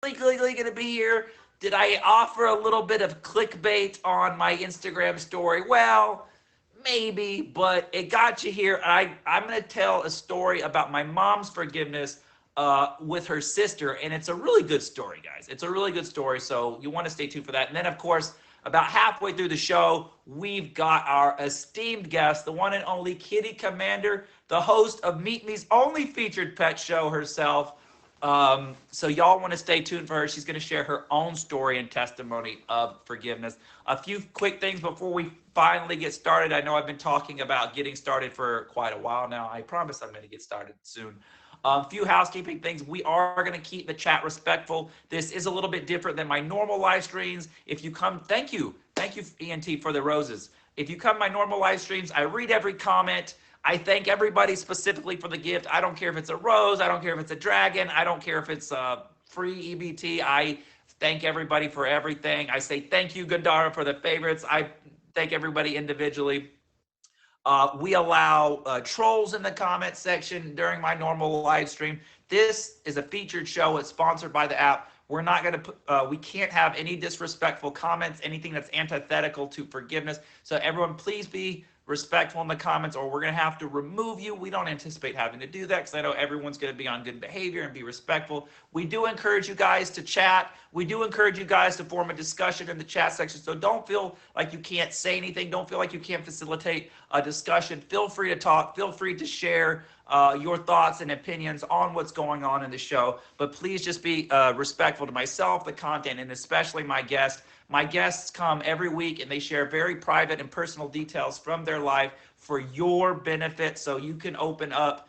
going to be here? Did I offer a little bit of clickbait on my Instagram story? Well, maybe, but it got you here. I'm going to tell a story about my mom's forgiveness with her sister, and it's a really good story, guys. It's a really good story, so you want to stay tuned for that. And then, of course, about halfway through the show, we've got our esteemed guest, the one and only Kitty Commander, the host of Meet Me's only featured pet show herself. So y'all want to stay tuned for her. She's going to share her own story and testimony of forgiveness. A few quick things before we finally get started. I know I've been talking about getting started for quite a while now. I promise I'm going to get started soon. A few housekeeping things. We are going to keep the chat respectful. This is a little bit different than my normal live streams. If you come, thank you, ENT, for the roses. If you come to my normal live streams, I read every comment. I thank everybody specifically for the gift. I don't care if it's a rose. I don't care if it's a dragon. I don't care if it's a free EBT. I thank everybody for everything. I say thank you, Gandara, for the favorites. I thank everybody individually. We allow trolls in the comment section during my normal live stream. This is a featured show. It's sponsored by the app. We're not going to put, we can't have any disrespectful comments, anything that's antithetical to forgiveness. So everyone, please be respectful in the comments, or we're going to have to remove you. We don't anticipate having to do that because I know everyone's going to be on good behavior and be respectful. We do encourage you guys to chat. We do encourage you guys to form a discussion in the chat section. So don't feel like you can't say anything. Don't feel like you can't facilitate a discussion. Feel free to talk. Feel free to share your thoughts and opinions on what's going on in the show. But please just be respectful to myself, the content, and especially my guest. My guests come every week and they share very private and personal details from their life for your benefit, so you can open up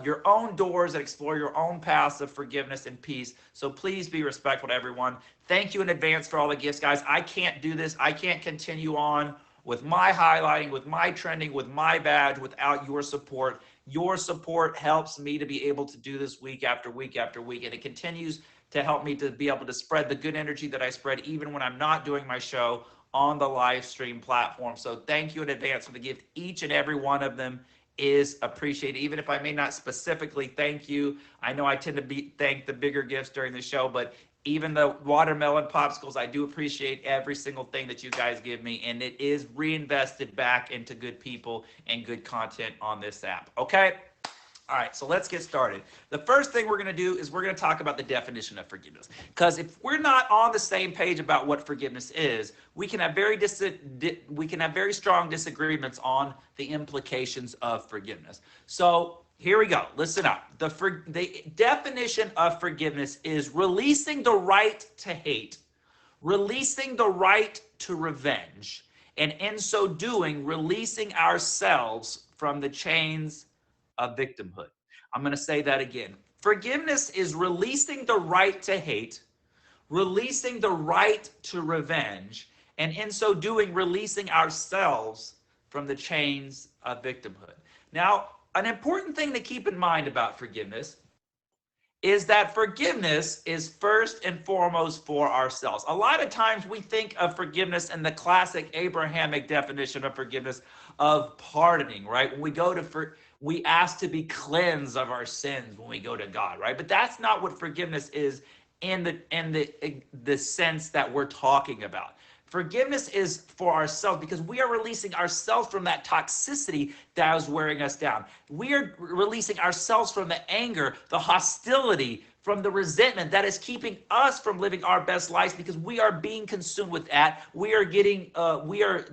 your own doors and explore your own paths of forgiveness and peace. So please be respectful to everyone. Thank you in advance for all the gifts, guys. I can't do this. I can't continue on with my highlighting, with my trending, with my badge without your support. Your support helps me to be able to do this week after week after week, and it continues to help me to be able to spread the good energy that I spread even when I'm not doing my show on the live stream platform. So thank you in advance for the gift. Each and every one of them is appreciated. Even if I may not specifically thank you, I know I tend to thank the bigger gifts during the show, but even the watermelon popsicles, I do appreciate every single thing that you guys give me, and it is reinvested back into good people and good content on this app. Okay? All right, so let's get started. The first thing we're going to do is we're going to talk about the definition of forgiveness. Because if we're not on the same page about what forgiveness is, we can have very strong disagreements on the implications of forgiveness. So here we go. Listen up. The definition of forgiveness is releasing the right to hate, releasing the right to revenge, and in so doing, releasing ourselves from the chains of victimhood. I'm going to say that again. Forgiveness is releasing the right to hate, releasing the right to revenge, and in so doing, releasing ourselves from the chains of victimhood. Now, an important thing to keep in mind about forgiveness is that forgiveness is first and foremost for ourselves. A lot of times we think of forgiveness in the classic Abrahamic definition of forgiveness of pardoning, right? When we go to we ask to be cleansed of our sins when we go to God, right? But that's not what forgiveness is in the sense that we're talking about. Forgiveness is for ourselves because we are releasing ourselves from that toxicity that is wearing us down. We are releasing ourselves from the anger, the hostility, from the resentment that is keeping us from living our best lives because we are being consumed with that. We are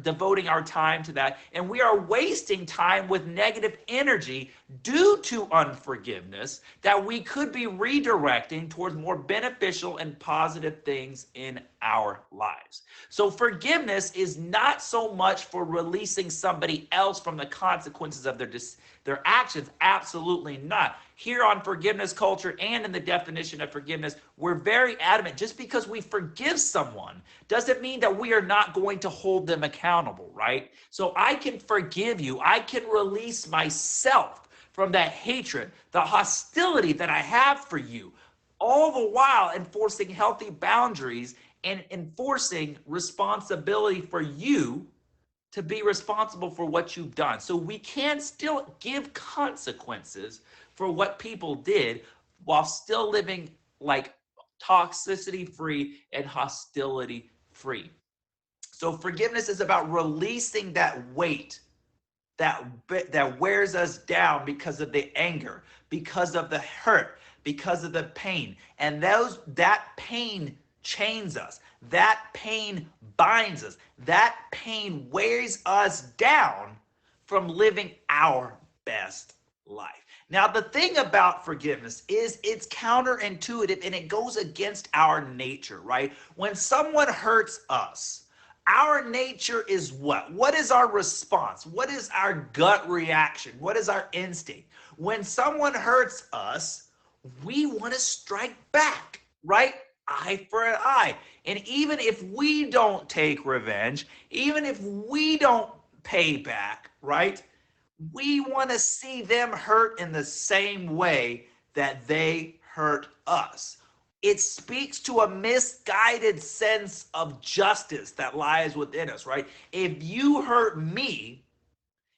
devoting our time to that, and we are wasting time with negative energy due to unforgiveness that we could be redirecting towards more beneficial and positive things in our lives. So forgiveness is not so much for releasing somebody else from the consequences of their actions. Absolutely not. Here on Forgiveness Culture and in the definition of forgiveness, we're very adamant. Just because we forgive someone doesn't mean that we are not going to hold them accountable, right? So I can forgive you. I can release myself from that hatred, the hostility that I have for you, all the while enforcing healthy boundaries and enforcing responsibility for you to be responsible for what you've done. So we can still give consequences for what people did while still living like toxicity free, and hostility free. So forgiveness is about releasing that weight that wears us down because of the anger, because of the hurt, because of the pain. And that pain chains us. That pain binds us. That pain wears us down from living our best life. Now, the thing about forgiveness is it's counterintuitive and it goes against our nature, right? When someone hurts us, our nature is what? What is our response? What is our gut reaction? What is our instinct? When someone hurts us, we want to strike back, right? Eye for an eye. And even if we don't take revenge, even if we don't pay back, right? We want to see them hurt in the same way that they hurt us. It speaks to a misguided sense of justice that lies within us, right? If you hurt me,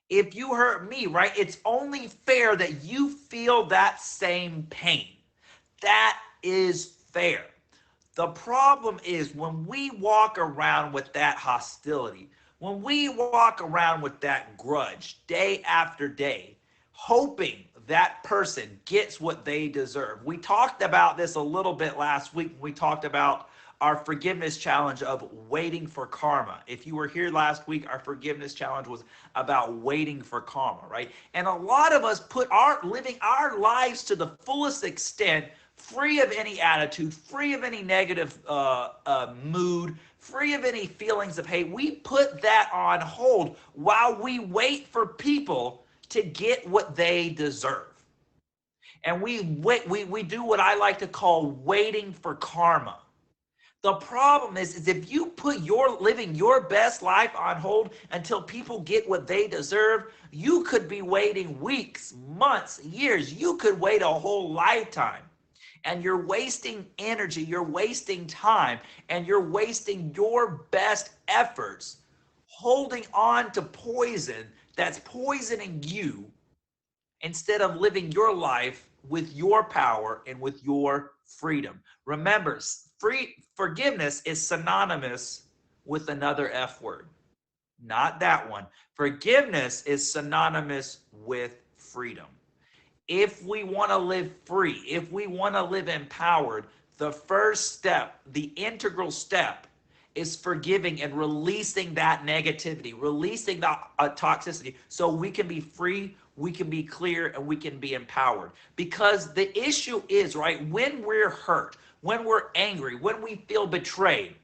right, it's only fair that you feel that same pain. That is fair. The problem is when we walk around with that hostility, when we walk around with that grudge day after day, hoping that person gets what they deserve. We talked about this a little bit last week. We talked about our forgiveness challenge of waiting for karma. If you were here last week, our forgiveness challenge was about waiting for karma, right? And a lot of us put living our lives to the fullest extent, free of any attitude, free of any negative mood, free of any feelings of hate. We put that on hold while we wait for people to get what they deserve. And we do what I like to call waiting for karma. The problem is if you put living your best life on hold until people get what they deserve, you could be waiting weeks, months, years. You could wait a whole lifetime. And you're wasting energy, you're wasting time, and you're wasting your best efforts holding on to poison that's poisoning you instead of living your life with your power and with your freedom. Remember, forgiveness is synonymous with another F word. Not that one. Forgiveness is synonymous with freedom. If we want to live free, if we want to live empowered, the first step, the integral step, is forgiving and releasing that negativity, releasing that toxicity, so we can be free, we can be clear, and we can be empowered. Because the issue is, right, when we're hurt, when we're angry, when we feel betrayed,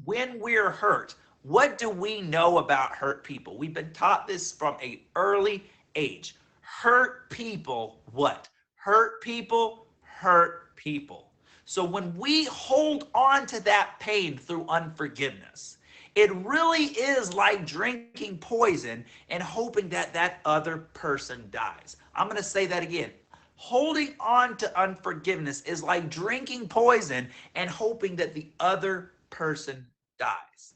when we're hurt, what do we know about hurt people? We've been taught this from an early age. Hurt people, what? Hurt people, hurt people. So when we hold on to that pain through unforgiveness, it really is like drinking poison and hoping that that other person dies. I'm going to say that again. Holding on to unforgiveness is like drinking poison and hoping that the other person dies.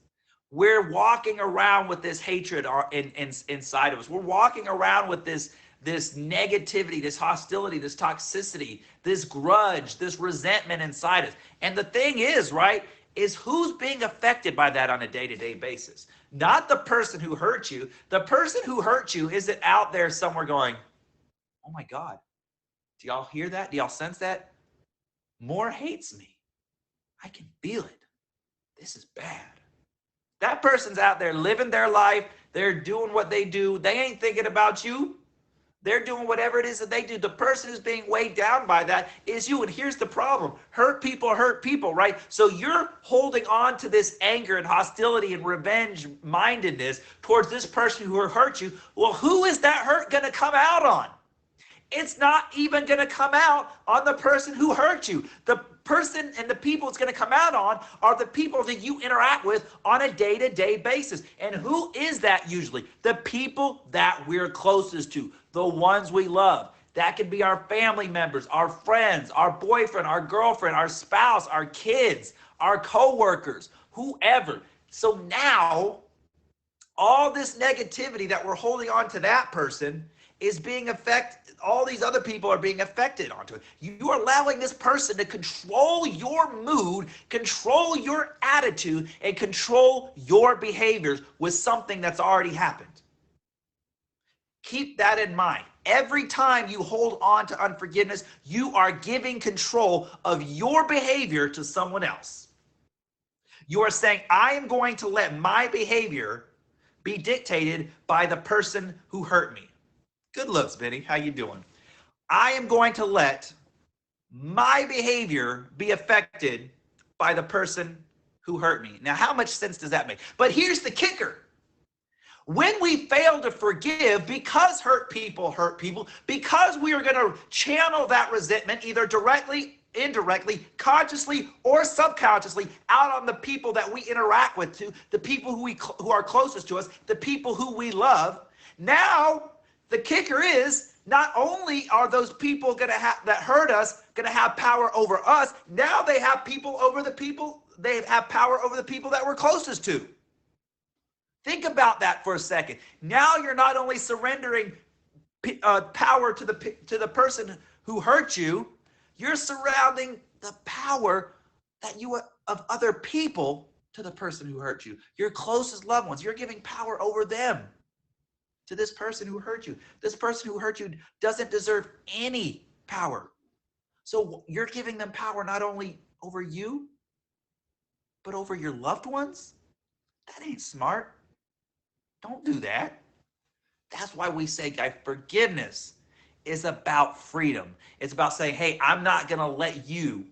We're walking around with this hatred inside of us. We're walking around with this negativity, this hostility, this toxicity, this grudge, this resentment inside us. And the thing is, right, is who's being affected by that on a day-to-day basis? Not the person who hurt you. The person who hurt you isn't out there somewhere going, oh my God, do y'all hear that? Do y'all sense that? Moore hates me. I can feel it. This is bad. That person's out there living their life. They're doing what they do. They ain't thinking about you. They're doing whatever it is that they do. The person who's being weighed down by that is you. And here's the problem. Hurt people, right? So you're holding on to this anger and hostility and revenge mindedness towards this person who hurt you. Well, who is that hurt going to come out on? It's not even going to come out on the person who hurt you. The person and the people it's going to come out on are the people that you interact with on a day-to-day basis. And who is that usually? The people that we're closest to, the ones we love. That could be our family members, our friends, our boyfriend, our girlfriend, our spouse, our kids, our coworkers, whoever. So now, all this negativity that we're holding on to that person is being affected. all these other people are being affected onto it. You are allowing this person to control your mood, control your attitude, and control your behaviors with something that's already happened. Keep that in mind. Every time you hold on to unforgiveness, you are giving control of your behavior to someone else. You are saying, I am going to let my behavior be dictated by the person who hurt me. Good looks, Benny. How you doing? I am going to let my behavior be affected by the person who hurt me. Now, how much sense does that make? But here's the kicker. When we fail to forgive because hurt people, because we are going to channel that resentment either directly, indirectly, consciously, or subconsciously out on the people that we interact with, the people who are closest to us, the people who we love. Now, the kicker is not only are those people that hurt us going to have power over us, now they have power over the people that we're closest to. Think about that for a second. Now you're not only surrendering power to the person who hurt you, you're surrounding the power of other people to the person who hurt you. Your closest loved ones. You're giving power over them to this person who hurt you. This person who hurt you doesn't deserve any power. So you're giving them power not only over you, but over your loved ones? That ain't smart. Don't do that. That's why we say, guys, forgiveness is about freedom. It's about saying, hey, I'm not going to let you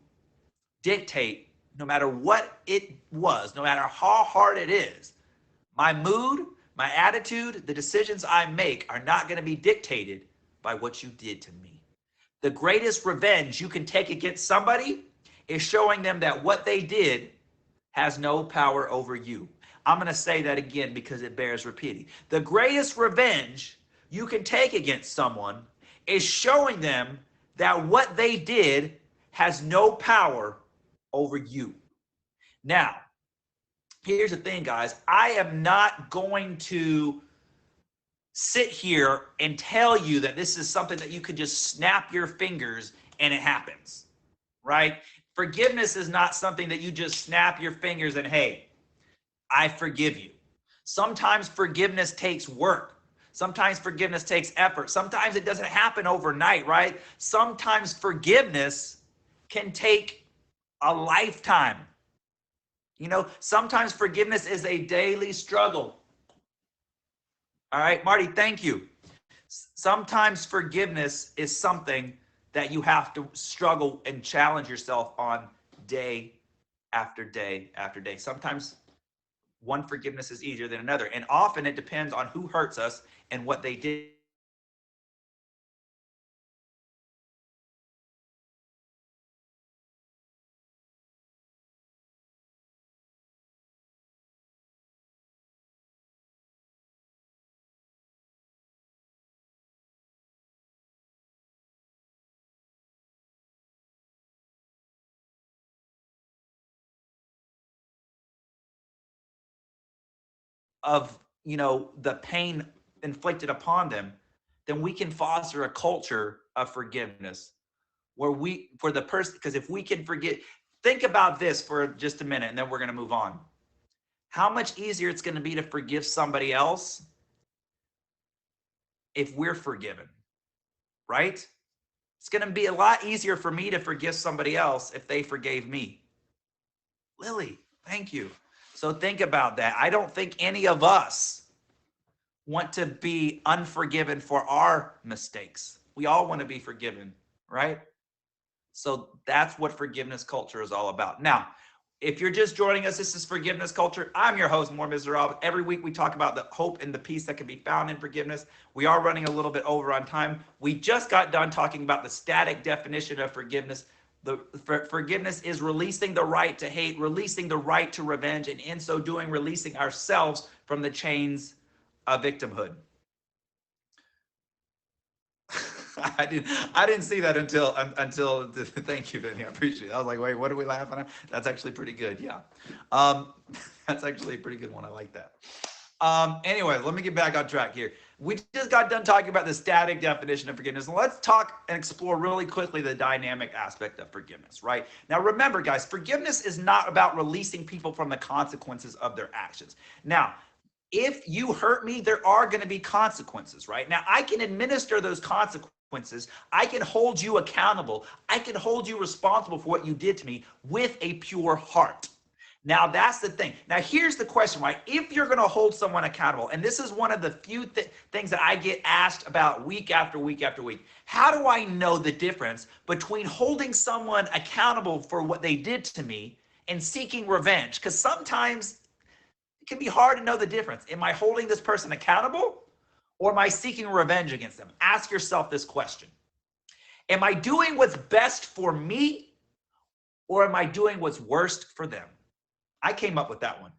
dictate, no matter what it was, no matter how hard it is. My mood, my attitude, the decisions I make are not going to be dictated by what you did to me. The greatest revenge you can take against somebody is showing them that what they did has no power over you. I'm going to say that again because it bears repeating. The greatest revenge you can take against someone is showing them that what they did has no power over you. Now, here's the thing, guys. I am not going to sit here and tell you that this is something that you could just snap your fingers and it happens, right? Forgiveness is not something that you just snap your fingers and, hey, I forgive you. Sometimes forgiveness takes work. Sometimes forgiveness takes effort. Sometimes it doesn't happen overnight, right? Sometimes forgiveness can take a lifetime. You know, sometimes forgiveness is a daily struggle. All right, Marty, thank you. Sometimes forgiveness is something that you have to struggle and challenge yourself on day after day after day. Sometimes one forgiveness is easier than another. And often it depends on who hurts us and what they did. Of, the pain inflicted upon them, then we can foster a culture of forgiveness for the person, because if we can forget, think about this for just a minute and then we're going to move on. How much easier it's going to be to forgive somebody else if we're forgiven, right? It's going to be a lot easier for me to forgive somebody else if they forgave me. Lily, thank you. So think about that. I don't think any of us want to be unforgiven for our mistakes. We all want to be forgiven, right? So that's what forgiveness culture is all about. Now, if you're just joining us, this is Forgiveness Culture. I'm your host, More Miserable. Every week we talk about the hope and the peace that can be found in forgiveness. We are running a little bit over on time. We just got done talking about the static definition of forgiveness. Forgiveness is releasing the right to hate, releasing the right to revenge, and in so doing, releasing ourselves from the chains of victimhood. I didn't see that until thank you, Vinny. I appreciate it. I was like, wait, what are we laughing at? That's actually pretty good. Yeah. That's actually a pretty good one. I like that. Anyway, let me get back on track here. We just got done talking about the static definition of forgiveness. Let's talk and explore really quickly the dynamic aspect of forgiveness, right? Now, remember, guys, forgiveness is not about releasing people from the consequences of their actions. Now, if you hurt me, there are going to be consequences, right? Now, I can administer those consequences. I can hold you accountable. I can hold you responsible for what you did to me with a pure heart. Now, that's the thing. Now, here's the question, right? If you're going to hold someone accountable, and this is one of the few things that I get asked about week after week after week, how do I know the difference between holding someone accountable for what they did to me and seeking revenge? Because sometimes it can be hard to know the difference. Am I holding this person accountable or am I seeking revenge against them? Ask yourself this question. Am I doing what's best for me or am I doing what's worst for them? I came up with that one.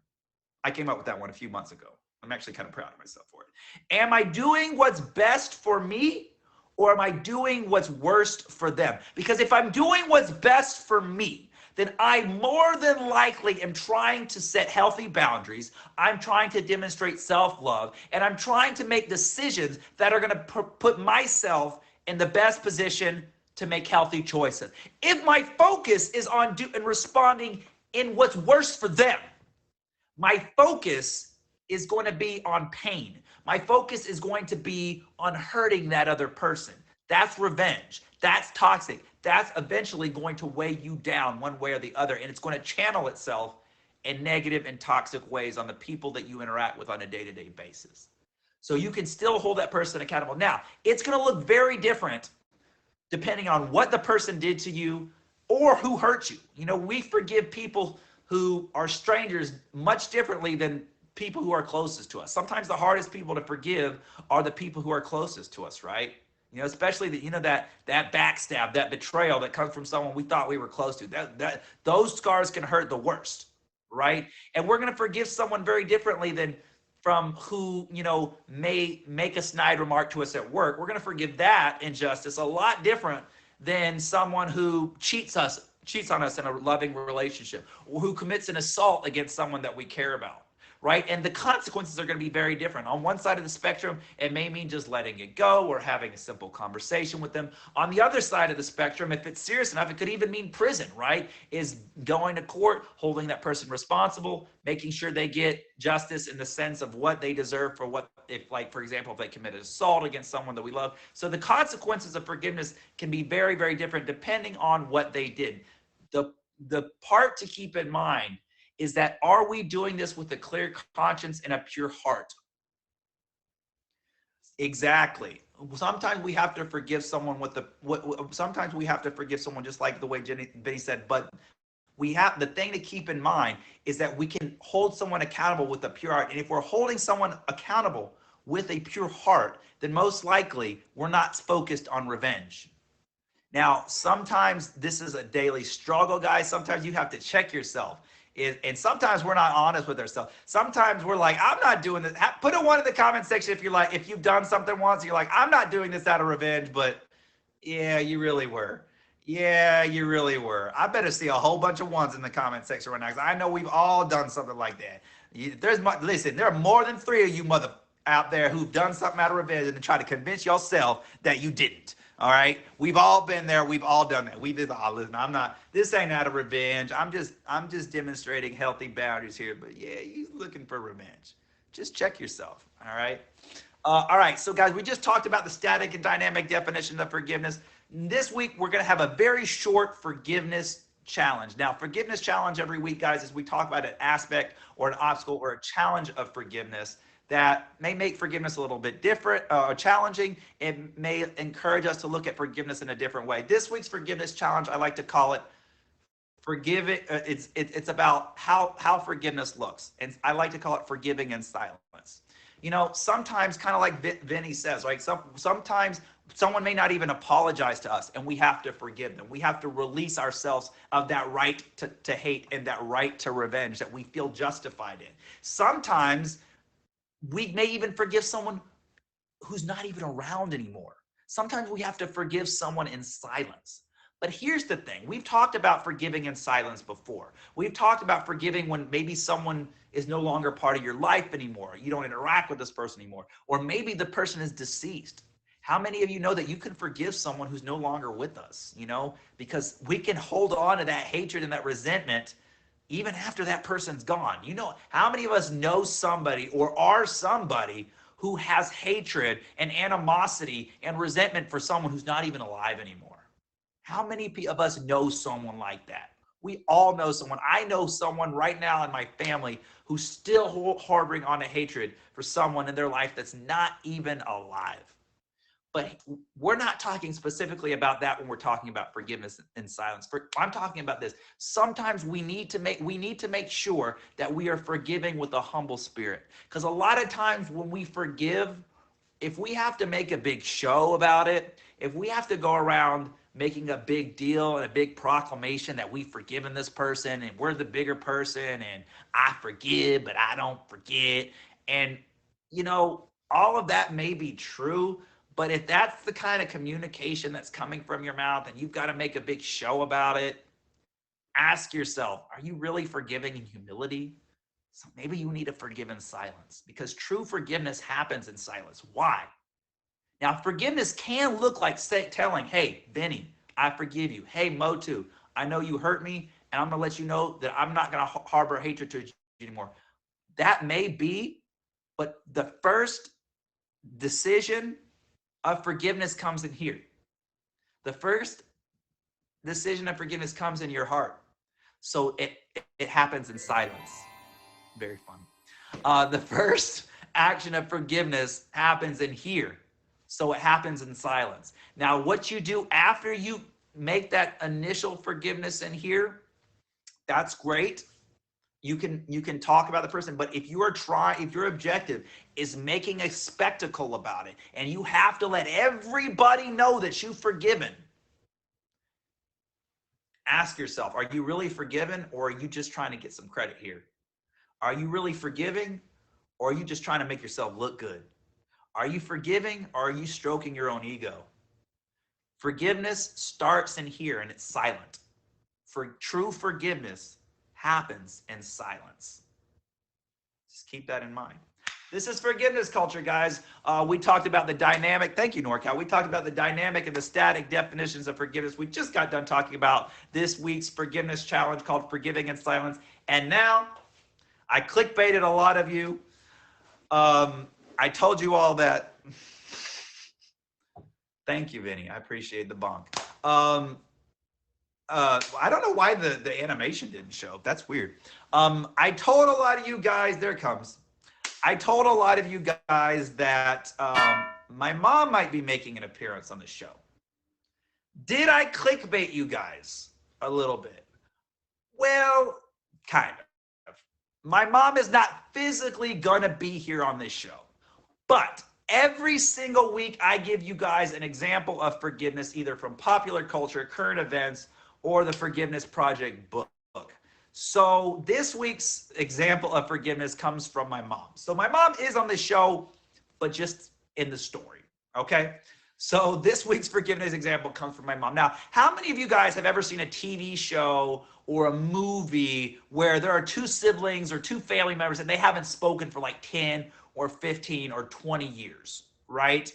I came up with that one a few months ago. I'm actually kind of proud of myself for it. Am I doing what's best for me or am I doing what's worst for them? Because if I'm doing what's best for me, then I more than likely am trying to set healthy boundaries. I'm trying to demonstrate self-love, and I'm trying to make decisions that are going to put myself in the best position to make healthy choices. If my focus is on responding in what's worse for them, my focus is going to be on pain. My focus is going to be on hurting that other person. That's revenge. That's toxic. That's eventually going to weigh you down one way or the other, and it's going to channel itself in negative and toxic ways on the people that you interact with on a day-to-day basis. So you can still hold that person accountable. Now, it's going to look very different depending on what the person did to you or who hurt you. You know, we forgive people who are strangers much differently than people who are closest to us. Sometimes the hardest people to forgive are the people who are closest to us, right? You know, especially that backstab, that betrayal that comes from someone we thought we were close to. Those scars can hurt the worst, right? And we're going to forgive someone very differently than from who, may make a snide remark to us at work. We're going to forgive that injustice a lot different than someone who cheats on us in a loving relationship, or who commits an assault against someone that we care about, right? And the consequences are going to be very different. On one side of the spectrum, it may mean just letting it go or having a simple conversation with them. On the other side of the spectrum, if it's serious enough, it could even mean prison, right? Is going to court, holding that person responsible, making sure they get justice in the sense of what they deserve for what, if, like, for example, if they committed assault against someone that we love. So the consequences of forgiveness can be very, very different depending on what they did. The part to keep in mind is that, are we doing this with a clear conscience and a pure heart? Exactly. Sometimes we have to forgive someone sometimes we have to forgive someone, just like the way Benny said, but the thing to keep in mind is that we can hold someone accountable with a pure heart. And if we're holding someone accountable with a pure heart, then most likely we're not focused on revenge. Now, sometimes this is a daily struggle, guys. Sometimes you have to check yourself. And sometimes we're not honest with ourselves. Sometimes we're like, I'm not doing this. Put a 1 in the comment section if you're like, if you've done something once, you're like, I'm not doing this out of revenge, but yeah, you really were. Yeah, you really were. I better see a whole bunch of 1s in the comment section right now, because I know we've all done something like that. Listen, there are more than 3 of you mother out there who've done something out of revenge and try to convince yourself that you didn't. All right, we've all been there. We've all done that. Listen, this ain't out of revenge. I'm just demonstrating healthy boundaries here. But yeah, you looking for revenge. Just check yourself. All right. All right. So guys, we just talked about the static and dynamic definition of forgiveness. This week, we're going to have a very short forgiveness challenge. Now, forgiveness challenge every week, guys, is we talk about an aspect or an obstacle or a challenge of forgiveness that may make forgiveness a little bit different or challenging. It may encourage us to look at forgiveness in a different way. This week's forgiveness challenge, I like to call it forgive it. It's about how forgiveness looks. And I like to call it forgiving in silence. You know, sometimes, kind of like Vinny says, right? Sometimes someone may not even apologize to us and we have to forgive them. We have to release ourselves of that right to hate and that right to revenge that we feel justified in. Sometimes we may even forgive someone who's not even around anymore. Sometimes we have to forgive someone in silence. But here's the thing. We've talked about forgiving in silence before. We've talked about forgiving when maybe someone is no longer part of your life anymore. You don't interact with this person anymore. Or maybe the person is deceased. How many of you know that you can forgive someone who's no longer with us, because we can hold on to that hatred and that resentment even after that person's gone. How many of us know somebody or are somebody who has hatred and animosity and resentment for someone who's not even alive anymore? How many of us know someone like that? We all know someone. I know someone right now in my family who's still harboring on a hatred for someone in their life that's not even alive. But we're not talking specifically about that when we're talking about forgiveness in silence. I'm talking about this. Sometimes we need to make sure that we are forgiving with a humble spirit. Because a lot of times when we forgive, if we have to make a big show about it, if we have to go around making a big deal and a big proclamation that we've forgiven this person and we're the bigger person and I forgive, but I don't forget. And, all of that may be true, but if that's the kind of communication that's coming from your mouth and you've got to make a big show about it, ask yourself, are you really forgiving in humility? So maybe you need to forgive in silence, because true forgiveness happens in silence. Why? Now, forgiveness can look like telling, hey, Benny, I forgive you. Hey, Motu, I know you hurt me, and I'm going to let you know that I'm not going to harbor hatred to you anymore. That may be, but the first decision of forgiveness comes in here. The first decision of forgiveness comes in your heart. So it happens in silence. Very fun. The first action of forgiveness happens in here. So it happens in silence. Now, what you do after you make that initial forgiveness in here, that's great. You can talk about the person, but if your objective is making a spectacle about it, and you have to let everybody know that you've forgiven, ask yourself, are you really forgiven, or are you just trying to get some credit here? Are you really forgiving, or are you just trying to make yourself look good? Are you forgiving, or are you stroking your own ego? Forgiveness starts in here, and it's silent. For true forgiveness happens in silence. Just keep that in mind. This is forgiveness culture, guys. We talked about the dynamic. Thank you, NorCal. We talked about the dynamic and the static definitions of forgiveness. We just got done talking about this week's forgiveness challenge called Forgiving in Silence. And now I clickbaited a lot of you. I told you all that. Thank you, Vinny. I appreciate the bonk. I don't know why the animation didn't show. That's weird. I told a lot of you guys, there it comes. I told a lot of you guys that my mom might be making an appearance on the show. Did I clickbait you guys a little bit? Well, kind of. My mom is not physically gonna be here on this show, but every single week I give you guys an example of forgiveness, either from popular culture, current events, or the Forgiveness Project book. So this week's example of forgiveness comes from my mom. So my mom is on the show, but just in the story, okay? So this week's forgiveness example comes from my mom. Now, how many of you guys have ever seen a TV show or a movie where there are two siblings or two family members and they haven't spoken for like 10 or 15 or 20 years, right?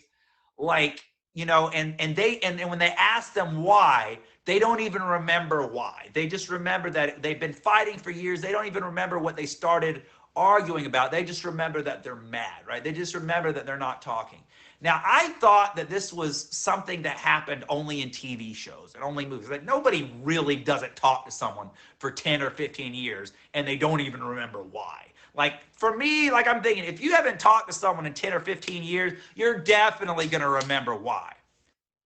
Like, and when they ask them why, they don't even remember why. They just remember that they've been fighting for years. They don't even remember what they started arguing about. They just remember that they're mad, right? They just remember that they're not talking. Now, I thought that this was something that happened only in TV shows and only movies. Like, nobody really doesn't talk to someone for 10 or 15 years and they don't even remember why. Like, for me, like, I'm thinking, if you haven't talked to someone in 10 or 15 years, you're definitely going to remember why.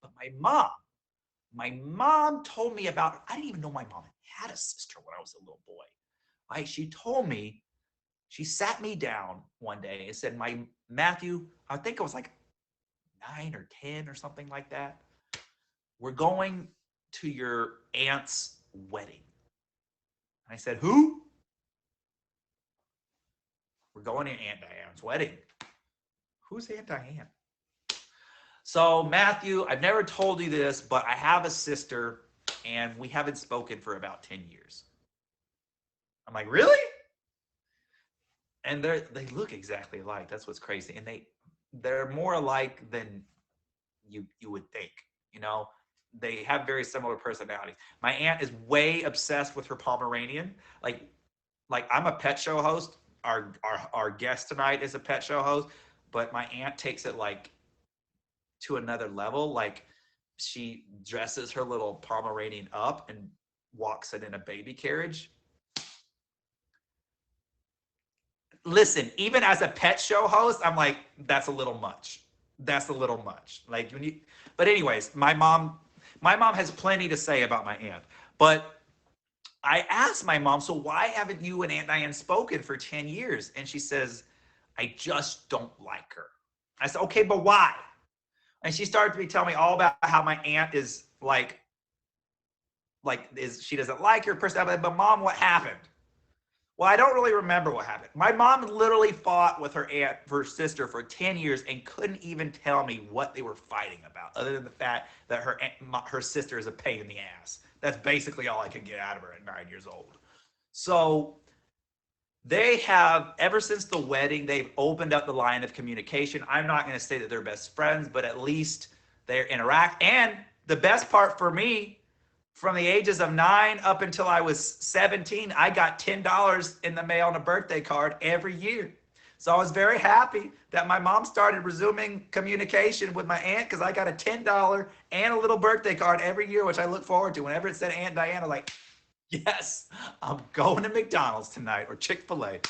But my mom told me about, I didn't even know my mom had a sister when I was a little boy. Right? She told me, she sat me down one day and said, Matthew, I think I was like 9 or 10 or something like that. We're going to your aunt's wedding. And I said, who? We're going to Aunt Diane's wedding. Who's Aunt Diane? So Matthew, I've never told you this, but I have a sister and we haven't spoken for about 10 years. I'm like, really? And they look exactly alike. That's what's crazy. And they're more alike than you would think. You know, they have very similar personalities. My aunt is way obsessed with her Pomeranian. Like I'm a pet show host. Our guest tonight is a pet show host, but my aunt takes it like to another level. Like she dresses her little Pomeranian up and walks it in a baby carriage. Listen, even as a pet show host, I'm like, that's a little much. That's a little much. Like when you, but anyways, my mom has plenty to say about my aunt. But I asked my mom, so why haven't you and Aunt Diane spoken for 10 years? And she says, I just don't like her. I said, okay, but why? And she started to tell me all about how my aunt is is she doesn't like her personality. But mom, what happened? Well, I don't really remember what happened. My mom literally fought with her sister for 10 years and couldn't even tell me what they were fighting about, other than the fact that her sister is a pain in the ass. That's basically all I could get out of her at 9 years old. So they have, ever since the wedding, they've opened up the line of communication. I'm not going to say that they're best friends, but at least they interact. And the best part for me, from the ages of 9 up until I was 17, I got $10 in the mail and a birthday card every year. So I was very happy that my mom started resuming communication with my aunt, because I got a $10 and a little birthday card every year, which I look forward to. Whenever it said Aunt Diana, like, yes, I'm going to McDonald's tonight, or Chick-fil-A.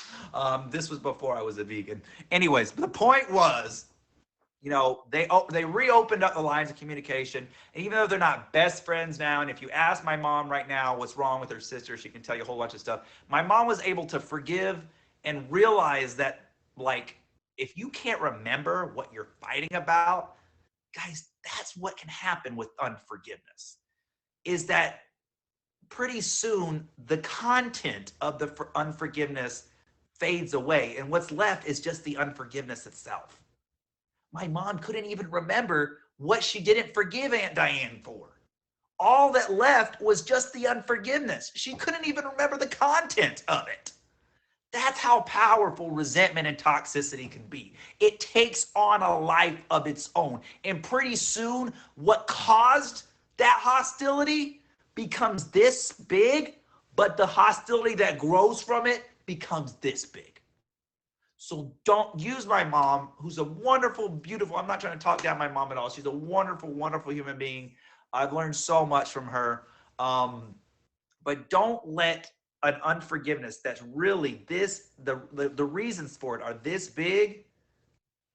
This was before I was a vegan. Anyways, the point was, they reopened up the lines of communication. And even though they're not best friends now, and if you ask my mom right now what's wrong with her sister, she can tell you a whole bunch of stuff. My mom was able to forgive and realize that, like, if you can't remember what you're fighting about, guys, that's what can happen with unforgiveness. Is that pretty soon the content of the unforgiveness fades away, and what's left is just the unforgiveness itself. My mom couldn't even remember what she didn't forgive Aunt Diane for. All that left was just the unforgiveness. She couldn't even remember the content of it. That's how powerful resentment and toxicity can be. It takes on a life of its own. And pretty soon, what caused that hostility becomes this big, but the hostility that grows from it becomes this big. So don't use my mom, who's a wonderful, beautiful, I'm not trying to talk down my mom at all. She's a wonderful, wonderful human being. I've learned so much from her. But don't let an unforgiveness that's really the reasons for it are this big,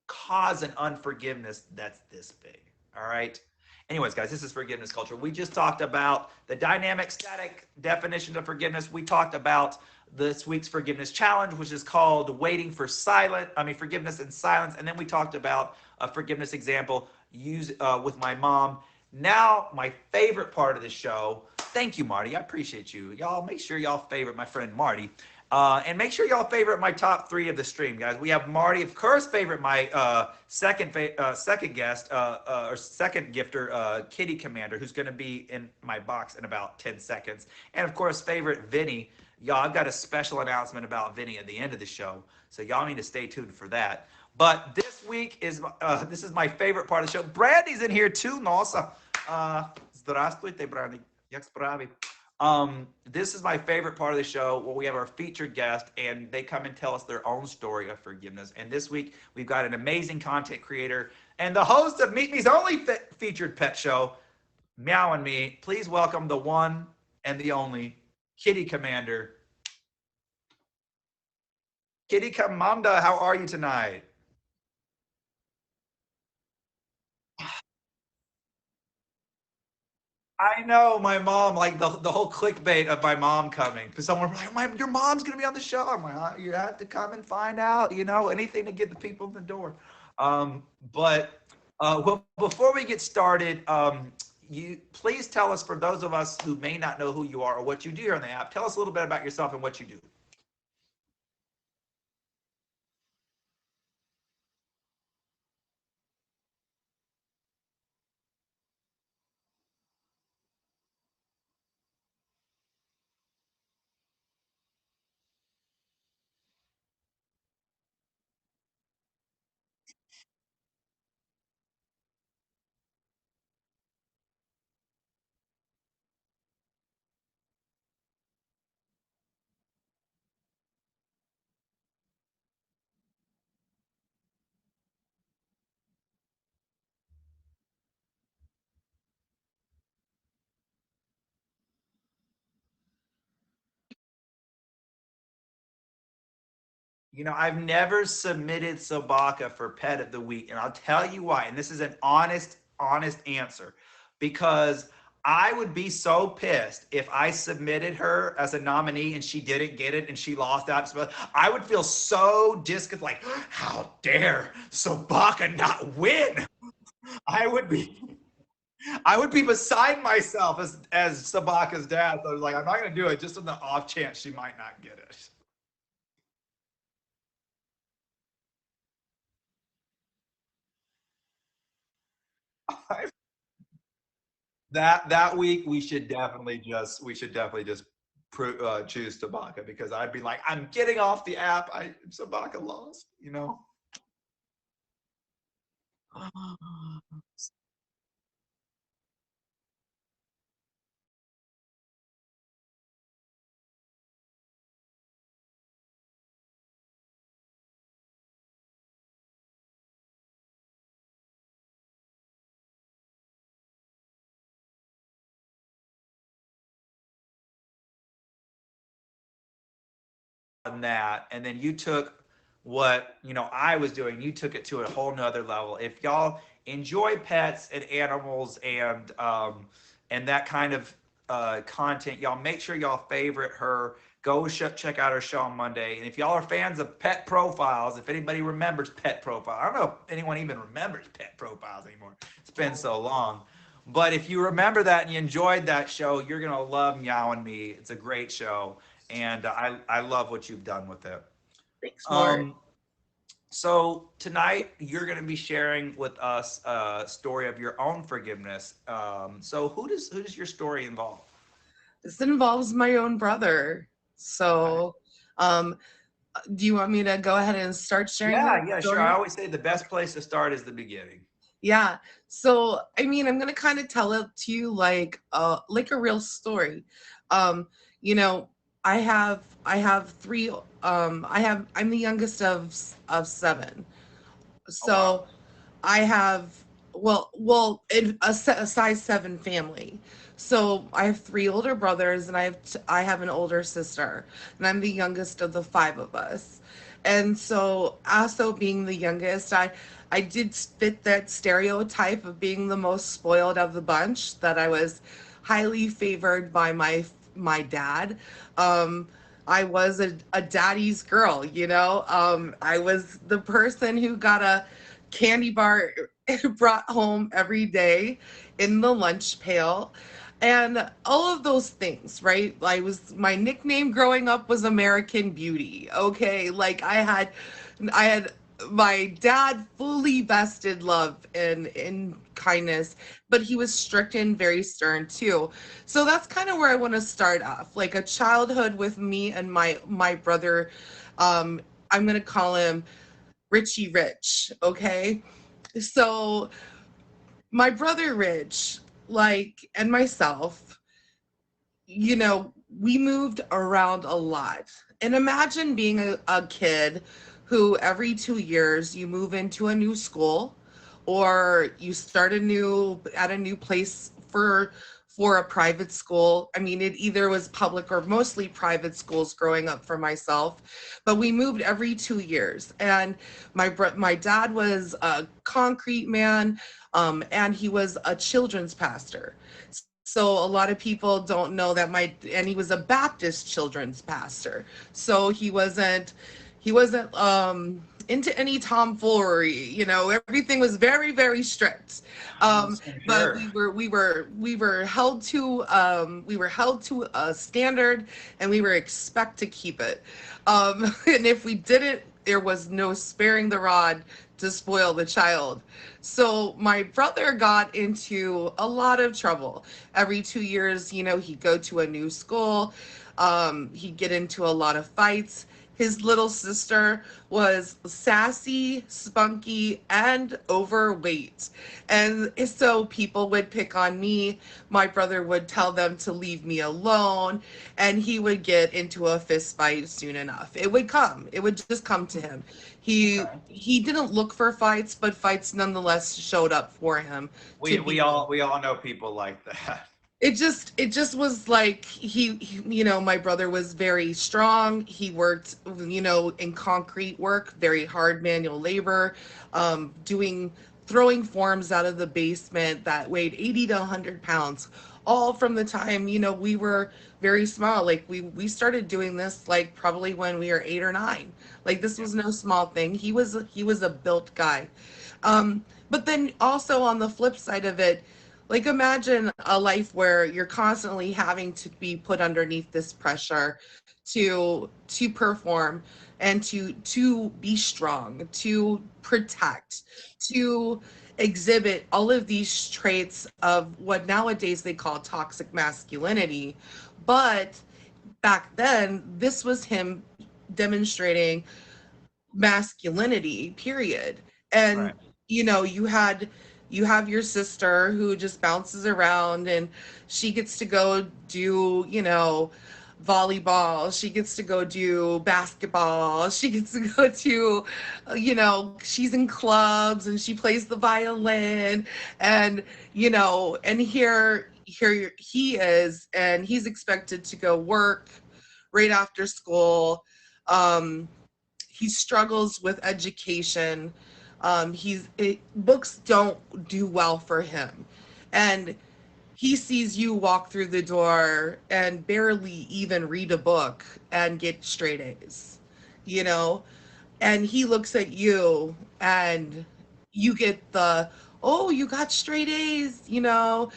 cause an unforgiveness that's this big. All right. Anyways, guys, this is forgiveness culture. We just talked about the dynamic static definition of forgiveness. We talked about this week's forgiveness challenge, which is called forgiveness in silence. And then we talked about a forgiveness example with my mom. Now, my favorite part of the show. Thank you, Marty. I appreciate you. Y'all make sure y'all favorite my friend Marty. And make sure y'all favorite my top 3 of the stream, guys. We have Marty, of course, favorite my second guest, or second gifter, Kitty Commander, who's going to be in my box in about 10 seconds. And, of course, favorite Vinny. Y'all, I've got a special announcement about Vinny at the end of the show, so y'all need to stay tuned for that. But this week this is my favorite part of the show. Brandy's in here, too, nossa. Здравствуйте, Brandy. Jak sprawy? This is my favorite part of the show, where we have our featured guest and they come and tell us their own story of forgiveness. And this week we've got an amazing content creator and the host of Meet Me's only featured pet show, Meow and Me. Please welcome the one and the only Kitty Commander. Kitty Commander, how are you tonight? I know my mom, like the whole clickbait of my mom coming. Because someone was like, your mom's going to be on the show. I'm like, you have to come and find out, anything to get the people in the door. Well, before we get started, you please tell us, for those of us who may not know who you are or what you do here on the app, tell us a little bit about yourself and what you do. I've never submitted Sabaka for Pet of the Week, and I'll tell you why. And this is an honest answer, because I would be so pissed if I submitted her as a nominee and she didn't get it and she lost out. I would feel so like, how dare Sabaka not win? I would be I would be beside myself as Sabaka's dad. So I was like, I'm not gonna do it just on the off chance she might not get it. That week we should definitely just choose Tabaka, because I'd be like, I'm getting off the app. Tabaka lost. On that, and then you took what I was doing. You took it to a whole nother level. If y'all enjoy pets and animals and that kind of content, y'all make sure y'all favorite her. Go check out her show on Monday. And if y'all are fans of Pet Profiles, if anybody remembers Pet Profile, I don't know if anyone even remembers Pet Profiles anymore. It's been so long. But if you remember that and you enjoyed that show, you're gonna love Meow and Me. It's a great show, and I love what you've done with it. Thanks, Mark. Um, so tonight you're going to be sharing with us a story of your own forgiveness. So who does your story involve? This involves my own brother. Okay. So, um, do you want me to go ahead and start sharing my Yeah, yeah, sure. I story? always say the best place to start is the beginning. Yeah. So, I mean, I'm gonna kind of tell it to you like a real story. Um, you know, I have three. I'm the youngest of seven. Oh wow. So I have in a size seven family. So I have three older brothers, and I have an older sister, and I'm the youngest of the five of us. And so, also being the youngest, I did fit that stereotype of being the most spoiled of the bunch. That I was highly favored by my dad. Um, I was a daddy's girl, you know. I was the person who got a candy bar brought home every day in the lunch pail, and all of those things, right? My nickname growing up was American Beauty. Okay, like I had my dad fully vested love and kindness, but he was strict and very stern too. So that's kind of where I want to start off, like a childhood with me and my brother. um I'm gonna call him Richie Rich, okay? So my brother Rich, like, and myself, we moved around a lot. And imagine being a kid who every 2 years you move into a new school, or you start at a new place for a private school. I mean, it either was public or mostly private schools growing up for myself, but we moved every 2 years. And my dad was a concrete man, and he was a children's pastor. So a lot of people don't know that and he was a Baptist children's pastor. So he wasn't into any tomfoolery. Everything was very, very strict. I'm But sure. we were held to a standard, and we were expect to keep it. And if we didn't, there was no sparing the rod to spoil the child. So my brother got into a lot of trouble. Every 2 years, he'd go to a new school. He'd get into a lot of fights. His little sister was sassy, spunky, and overweight. And so people would pick on me. My brother would tell them to leave me alone, and he would get into a fist fight soon enough. It would just come to him. He Okay. he didn't look for fights, but fights nonetheless showed up for him to We be we all in. we all know people like that. it just was like my brother was very strong. He worked in concrete work, very hard manual labor, doing throwing forms out of the basement that weighed 80 to 100 pounds, all from the time we were very small. Like we started doing this like probably when we were 8 or 9. Like this Yeah. was no small thing. He was a built guy. But then also on the flip side of it, like imagine a life where you're constantly having to be put underneath this pressure to perform and to be strong, to protect, to exhibit all of these traits of what nowadays they call toxic masculinity. But back then, this was him demonstrating masculinity, period. And Right. you have your sister who just bounces around, and she gets to go do volleyball, she gets to go do basketball, she gets to go to she's in clubs and she plays the violin. And here he is, and he's expected to go work right after school. He struggles with education. Books don't do well for him, and he sees you walk through the door and barely even read a book and get straight A's, you know, and he looks at you and you get the, oh, you got straight A's, I'm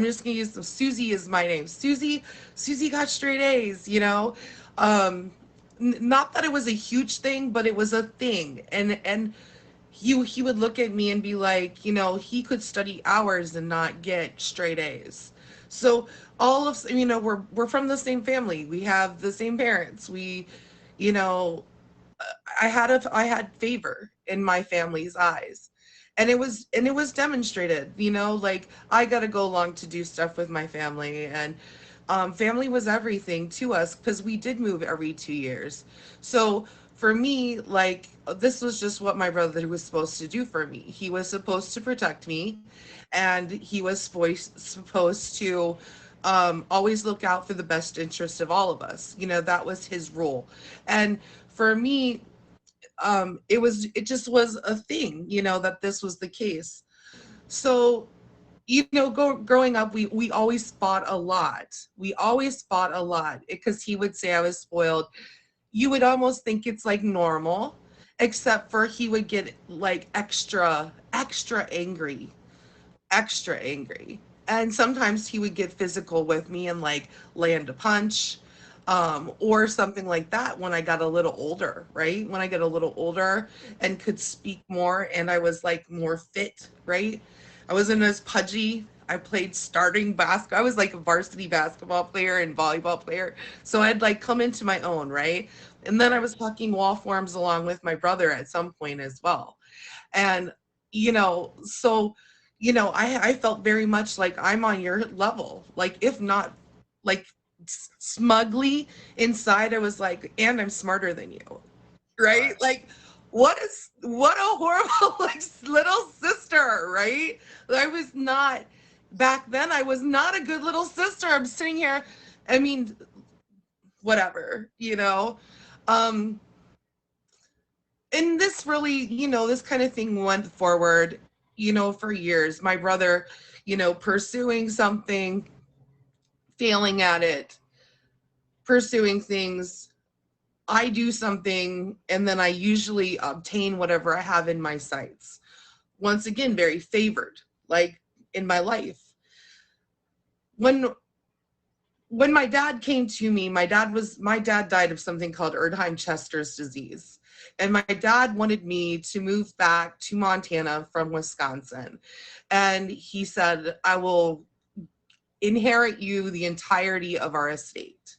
just gonna use Susie is my name. Susie got straight A's, um not that it was a huge thing, but it was a thing. And he would look at me and be like, he could study hours and not get straight A's. So all of we're from the same family, we have the same parents, we you know I had favor in my family's eyes. And it was demonstrated, like I got to go along to do stuff with my family. And family was everything to us because we did move every 2 years. So for me, like this was just what my brother was supposed to do for me. He was supposed to protect me, and he was supposed to always look out for the best interest of all of us. That was his role. And for me, it just was a thing, that this was the case. So growing up, we always fought a lot. We always fought a lot because he would say I was spoiled. You would almost think it's like normal, except for he would get like extra angry, extra angry. And sometimes he would get physical with me and like land a punch, or something like that when I got a little older, right? When I get a little older and could speak more and I was like more fit, right? I wasn't as pudgy. I played starting basketball. I was like a varsity basketball player and volleyball player. So I'd like come into my own, right? And then I was hucking wall forms along with my brother at some point as well. And so I felt very much like I'm on your level, like if not like smugly inside I was like, and I'm smarter than you, right? Right. Like what a horrible like little sister, right? I was not, back then I was not a good little sister. I'm sitting here, I mean, whatever, um and this really, this kind of thing went forward, for years. My brother, pursuing something, failing at it, pursuing things. I do something, and then I usually obtain whatever I have in my sights. Once again, very favored, like in my life. When when my dad came to me, my dad died of something called Erdheim-Chester's disease. And my dad wanted me to move back to Montana from Wisconsin. And he said, I will inherit you the entirety of our estate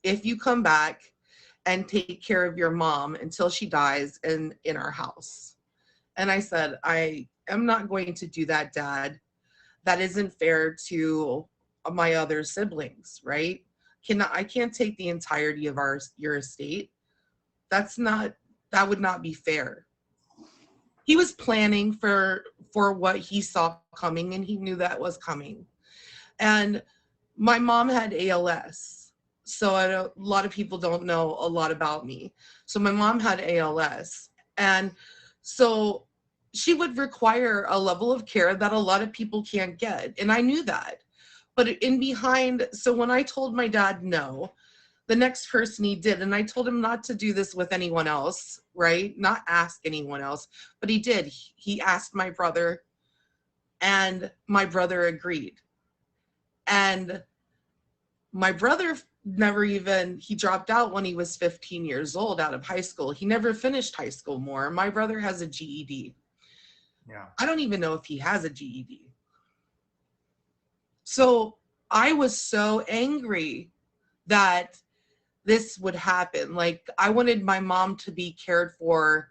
if you come back and take care of your mom until she dies in our house. And I said, I am not going to do that, Dad. That isn't fair to my other siblings, right? I can't take the entirety of your estate. That's not that would not be fair. He was planning for what he saw coming, and he knew that was coming. And my mom had ALS. So a lot of people don't know a lot about me. So my mom had ALS. And so she would require a level of care that a lot of people can't get. And I knew that. But in behind, so when I told my dad no, the next person he did, and I told him not to do this with anyone else, right? Not ask anyone else, but he did. He asked my brother, and my brother agreed. And my brother never even, he dropped out when he was 15 years old out of high school. He never finished high school more. My brother has a GED. Yeah. I don't even know if he has a GED. So I was so angry that this would happen. Like, I wanted my mom to be cared for,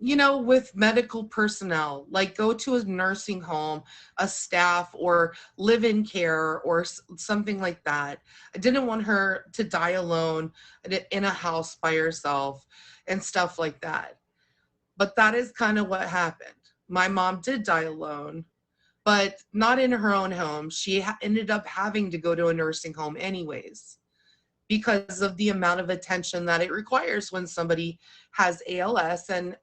with medical personnel, like go to a nursing home, a staff, or live in care, or something like that. I didn't want her to die alone in a house by herself and stuff like that. But that is kind of what happened. My mom did die alone, but not in her own home. She ended up having to go to a nursing home anyways, because of the amount of attention that it requires when somebody has ALS and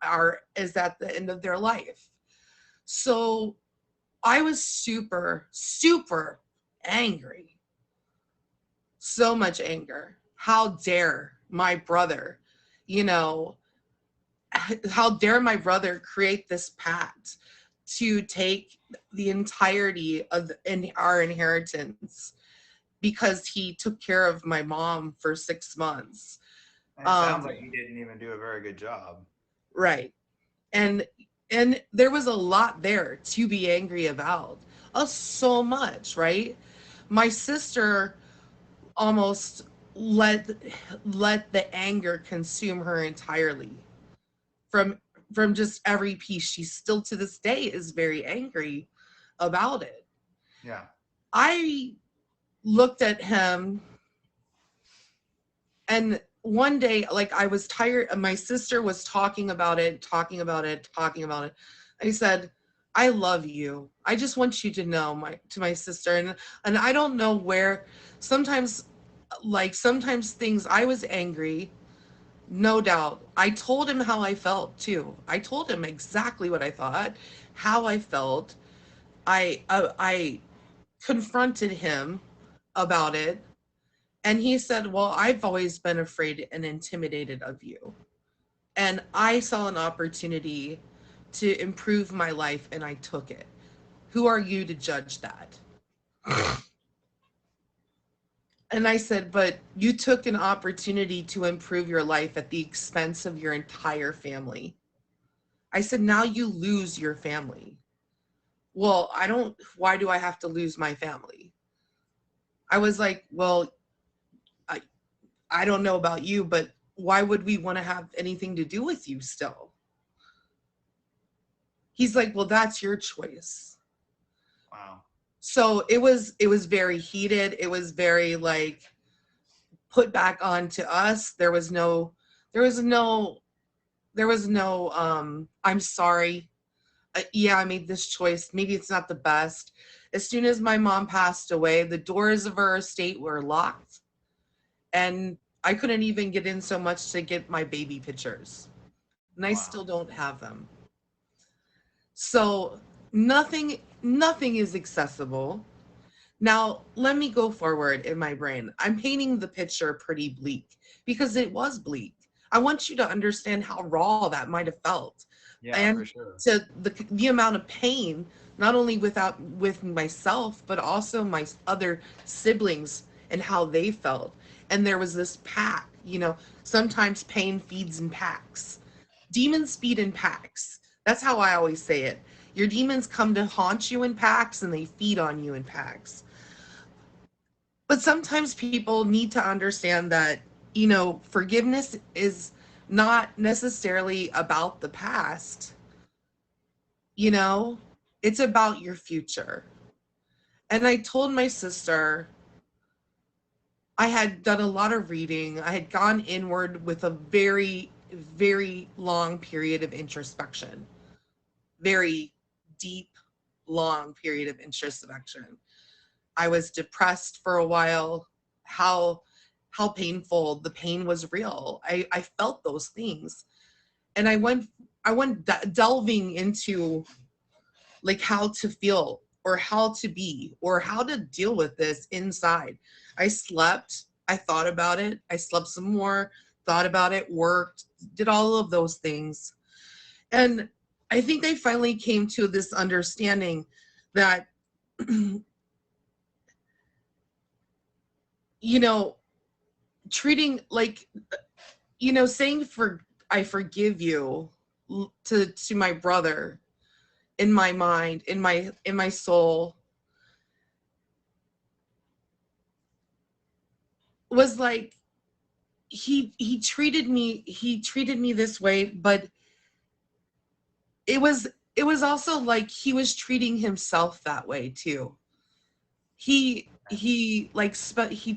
is at the end of their life. So I was super, super angry. So much anger. How dare my brother, you know, how dare my brother create this pact to take the entirety of our inheritance because he took care of my mom for 6 months. And it sounds like he didn't even do a very good job. Right. And there was a lot there to be angry about. So much, right? My sister almost let let the anger consume her entirely from just every piece. She still to this day is very angry about it. Yeah. I looked at him, and one day, like, I was tired. My sister was talking about it, talking about it, talking about it. I said, I love you. I just want you to know, my sister. And I don't know where sometimes, sometimes things, I was angry, no doubt. I told him how I felt too. I told him exactly what I thought, how I felt. I confronted him about it. And he said, well, I've always been afraid and intimidated of you. And I saw an opportunity to improve my life and I took it. Who are you to judge that? And I said, but you took an opportunity to improve your life at the expense of your entire family. I said, now you lose your family. Well, why do I have to lose my family? I was like, well, I, I don't know about you, but why would we want to have anything to do with you still? He's like, well, that's your choice. Wow. So it was very heated. It was very like put back onto us. There was no I'm sorry. Yeah, I made this choice. Maybe it's not the best. As soon as my mom passed away, the doors of her estate were locked, and I couldn't even get in so much to get my baby pictures. And I Wow. still don't have them. So nothing is accessible. Now, let me go forward in my brain. I'm painting the picture pretty bleak because it was bleak. I want you to understand how raw that might have felt, Yeah, and for sure. to the amount of pain, not only with myself, but also my other siblings and how they felt. And there was this pack, sometimes pain feeds in packs. Demons feed in packs. That's how I always say it. Your demons come to haunt you in packs and they feed on you in packs. But sometimes people need to understand that, forgiveness is not necessarily about the past, you know, it's about your future. And I told my sister, I had done a lot of reading. I had gone inward with a very, very long period of introspection, very deep, long period of introspection. I was depressed for a while, how painful the pain was real. I felt those things. And I went delving into like how to feel or how to be or how to deal with this inside. I slept, I thought about it, I slept some more, thought about it, worked, did all of those things. And I think I finally came to this understanding that, you know, treating like, saying for I forgive you to my brother in my mind, in my soul, was like he treated me this way, but it was also like he was treating himself that way too. He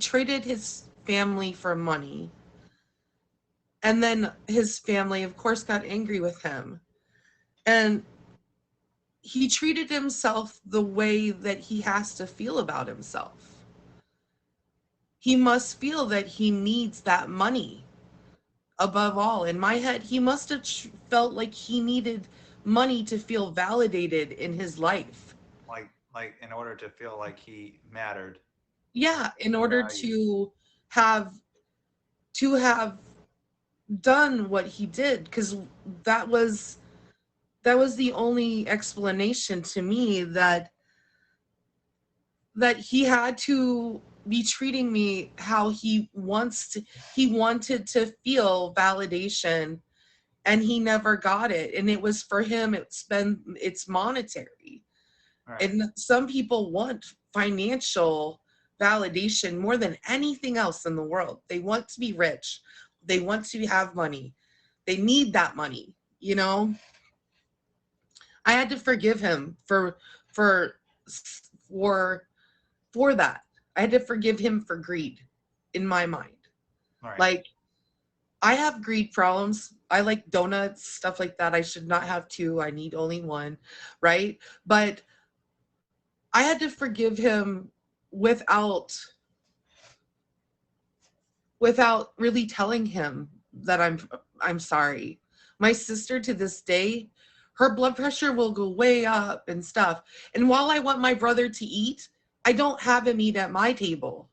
traded his family for money, and then his family of course got angry with him, and he treated himself the way that he has to feel about himself. He must feel that he needs that money above all. In my head, he must have felt like he needed money to feel validated in his life. Like in order to feel like he mattered, Yeah, in order value. have to have done what he did, because that was that was the only explanation to me that he had to be treating me how he wanted to feel validation, and he never got it, and it was for him, it's monetary. Right. And some people want financial validation more than anything else in the world. They want to be rich, they want to have money, they need that money, you know. I had to forgive him for for for that. I had to forgive him for greed in my mind. All right. Like, I have greed problems. I like donuts, stuff like that. I should not have two. I need only one, right? But I had to forgive him without without really telling him that I'm sorry. My sister to this day, her blood pressure will go way up and stuff. And while I want my brother to eat, I don't have him eat at my table.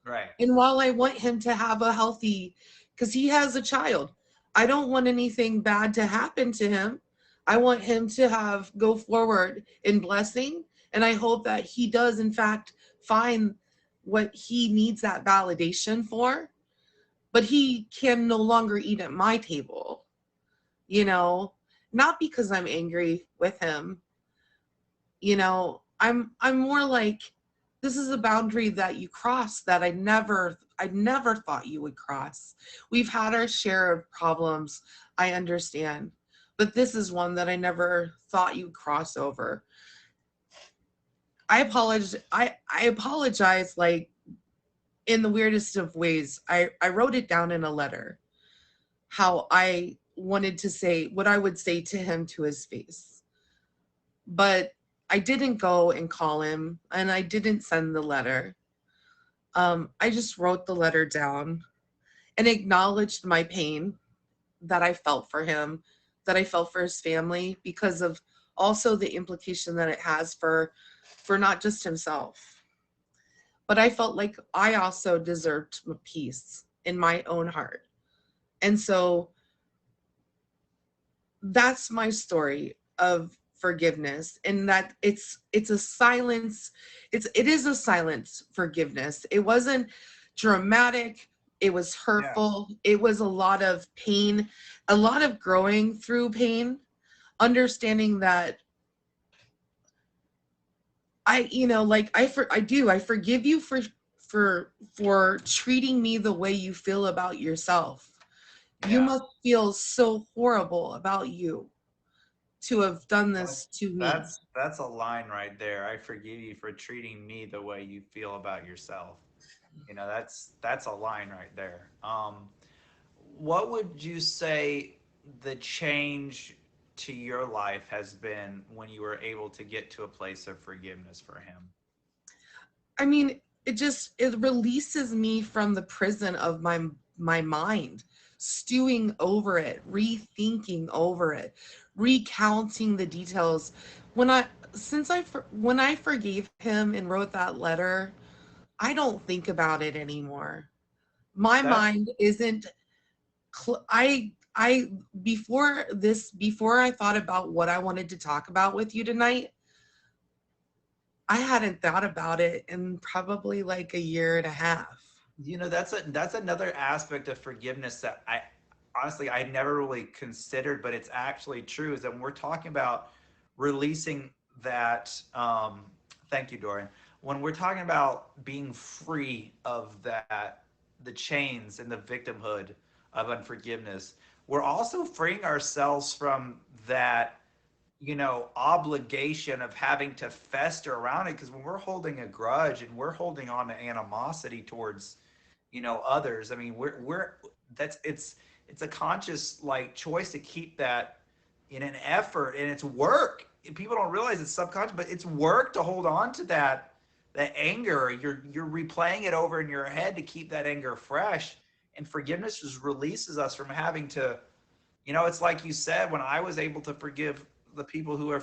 Right. And while I want him to have a healthy, because he has a child, I don't want anything bad to happen to him. I want him to have go forward in blessing. And I hope that he does, in fact, find what he needs that validation for. But he can no longer eat at my table, you know, not because I'm angry with him. I'm more like, this is a boundary that you cross that I never thought you would cross. We've had our share of problems, I understand, but this is one that I never thought you'd cross over. I apologize, like, in the weirdest of ways. I wrote it down in a letter, how I wanted to say what I would say to him to his face. But I didn't go and call him, and I didn't send the letter. I just wrote the letter down and acknowledged my pain that I felt for him, that I felt for his family, because of also the implication that it has for not just himself. But I felt like I also deserved peace in my own heart. And so that's my story of forgiveness, and that it's a silence. It is a silent forgiveness. It wasn't dramatic, it was Yeah. hurtful, it was a lot of pain, a lot of growing through pain, understanding that I forgive you for treating me the way you feel about yourself. You Yeah. must feel so horrible about you to have done That's this to me. that's a line right there. I forgive you for treating me the way you feel about yourself. That's a line right there. What would you say the change to your life has been when you were able to get to a place of forgiveness for him? I mean, it releases me from the prison of my mind, stewing over it, rethinking over it, recounting the details. When I when I forgave him and wrote that letter, I don't think about it anymore. My That's mind isn't I before I thought about what I wanted to talk about with you tonight, I hadn't thought about it in probably like a year and a half. that's another aspect of forgiveness that I honestly I never really considered, but it's actually true. Is that when we're talking about releasing that, thank you, Dorian. When we're talking about being free of that, the chains and the victimhood of unforgiveness, we're also freeing ourselves from that, obligation of having to fester around it. Because when we're holding a grudge and we're holding on to animosity towards, others, I mean, we're that's it's a conscious like choice to keep that in an effort, and it's work. People don't realize it's subconscious, but it's work to hold on to that anger. You're replaying it over in your head to keep that anger fresh. And forgiveness just releases us from having to, it's like you said, when I was able to forgive the people who are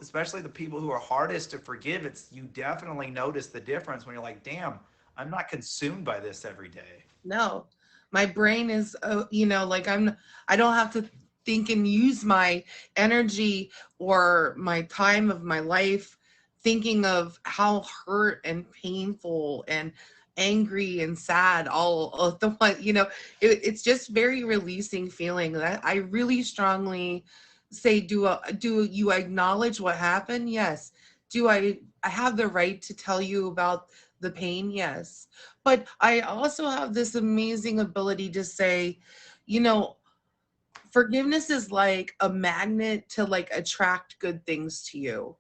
especially the people who are hardest to forgive, it's you definitely notice the difference when you're like, damn, I'm not consumed by this every day. No, my brain is, like I don't have to think and use my energy or my time of my life thinking of how hurt and painful and angry and sad all of the one, it's just very releasing feeling that I really strongly say, do you acknowledge what happened? Yes. I have the right to tell you about the pain? Yes. But I also have this amazing ability to say, you know, forgiveness is like a magnet to like attract good things to you.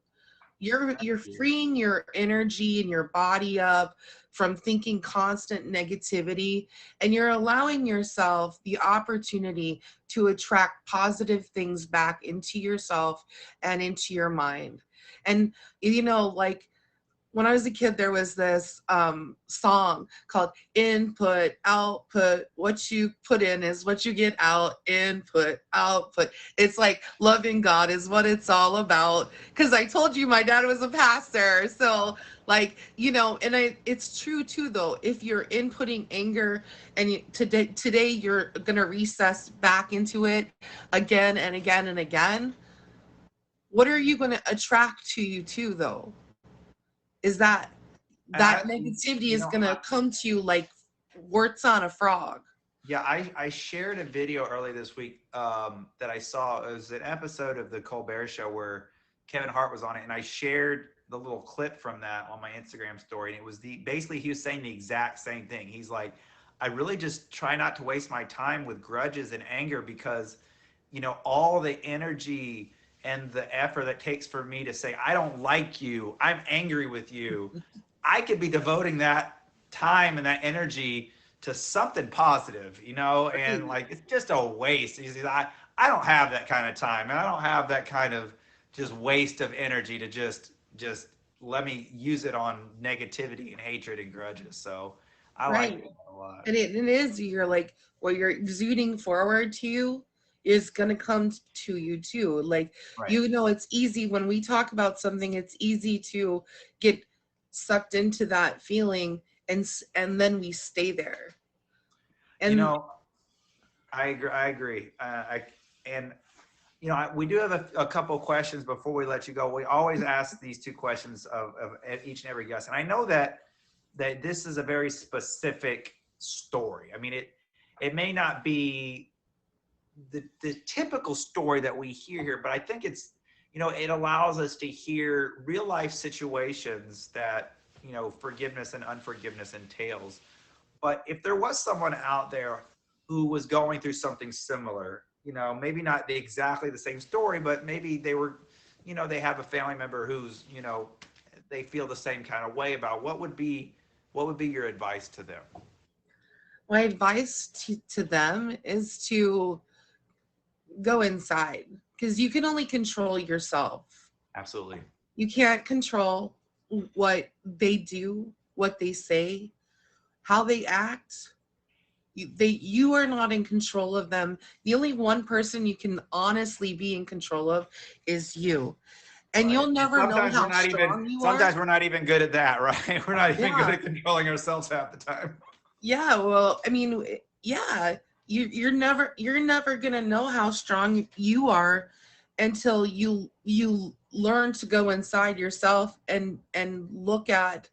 You're freeing your energy and your body up from thinking constant negativity, and you're allowing yourself the opportunity to attract positive things back into yourself and into your mind. And like when I was a kid, there was this song called Input, Output. What you put in is what you get out. Input, output. It's like loving God is what it's all about. Because I told you my dad was a pastor. So, like, it's true too, though. If you're inputting anger and today you're going to recess back into it again and again and again, what are you going to attract to you too, though? Is that I, negativity you is know, gonna come to you like warts on a frog. Yeah, I shared a video early this week, that I saw. It was an episode of the Colbert Show where Kevin Hart was on it, and I shared the little clip from that on my Instagram story. And it was basically he was saying the exact same thing. He's like, I really just try not to waste my time with grudges and anger because, all the energy and the effort that takes for me to say I don't like you, I'm angry with you, I could be devoting that time and that energy to something positive, and like it's just a waste. I don't have that kind of time, and I don't have that kind of just waste of energy to just let me use it on negativity and hatred and grudges. So I like Right. that a lot. And it is, you're like, what you're exuding forward to you is gonna come to you too. Like, Right. it's easy when we talk about something, it's easy to get sucked into that feeling and then we stay there. You And know, I agree. I agree. And we do have a couple of questions before we let you go. We always ask these two questions of each and every guest, and I know that this is a very specific story. I mean, it may not be the typical story that we hear here, but I think it's it allows us to hear real life situations that forgiveness and unforgiveness entails. But if there was someone out there who was going through something similar, maybe not exactly the same story, but maybe they were, they have a family member who's, they feel the same kind of way about what would be your advice to them? my advice to them is to go inside because you can only control yourself. Absolutely. You can't control what they do, what they say, how they act. You are not in control of them. The only one person you can honestly be in control of is you. And Right. you'll And never know how strong you are. sometimes we're not even good at that, right? We're not even good Yeah. at controlling ourselves half the time. Yeah, well, I mean, yeah, you're never gonna know how strong you are until you learn to go inside yourself and look at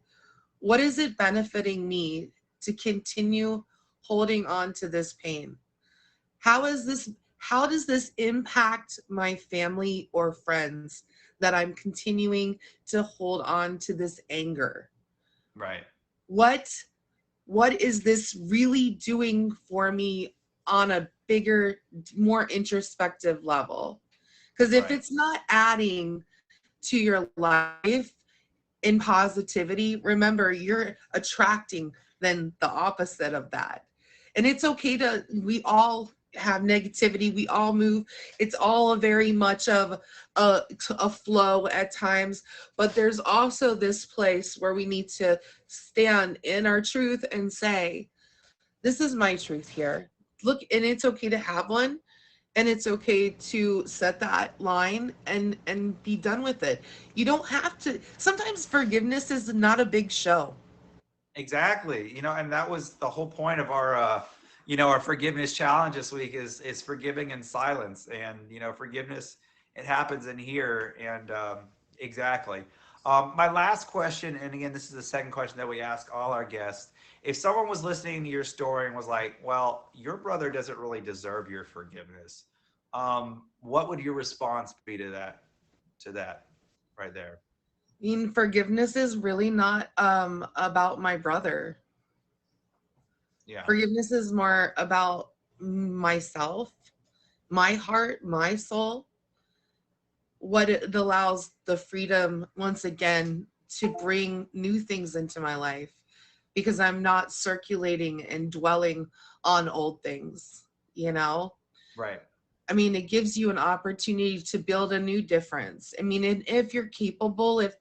what is it benefiting me to continue holding on to this pain. How does this impact my family or friends that I'm continuing to hold on to this anger? Right. What what is this really doing for me on a bigger, more introspective level? Because if Right. it's not adding to your life in positivity, remember you're attracting then the opposite of that. And it's okay to, we all have negativity, we all move. It's all very much of a flow at times, but there's also this place where we need to stand in our truth and say, this is my truth here. Look, and it's okay to have one, and it's okay to set that line and be done with it. You don't have to. Sometimes forgiveness is not a big show. Exactly. And that was the whole point of our forgiveness challenge this week is forgiving in silence. And, forgiveness, it happens in here. And exactly. My last question, and again, this is the second question that we ask all our guests. If someone was listening to your story and was like, well, your brother doesn't really deserve your forgiveness, what would your response be to that right there? I mean, forgiveness is really not about my brother. Yeah. Forgiveness is more about myself, my heart, my soul, what it allows the freedom once again to bring new things into my life because I'm not circulating and dwelling on old things, you know? Right. I mean, it gives you an opportunity to build a new difference. I mean, and if you're capable, if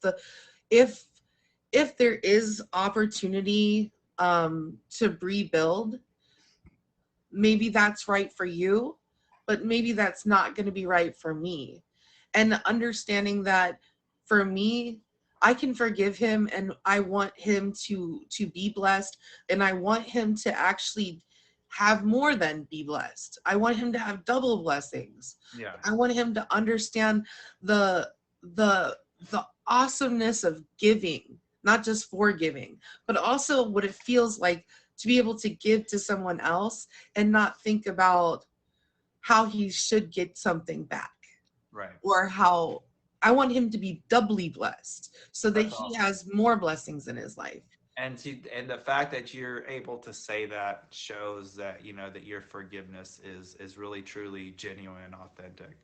if there is opportunity to rebuild, maybe that's right for you, but maybe that's not going to be right for me. And understanding that for me, I can forgive him and I want him to be blessed, and I want him to actually have more than be blessed. I want him to have double blessings. Yeah. I want him to understand the the the awesomeness of giving, not just for giving, but also what it feels like to be able to give to someone else and not think about how he should get something back, Right. or how I want him to be doubly blessed so that That's he awesome. has more blessings in his life. And the fact that you're able to say that shows that that your forgiveness is really truly genuine and authentic.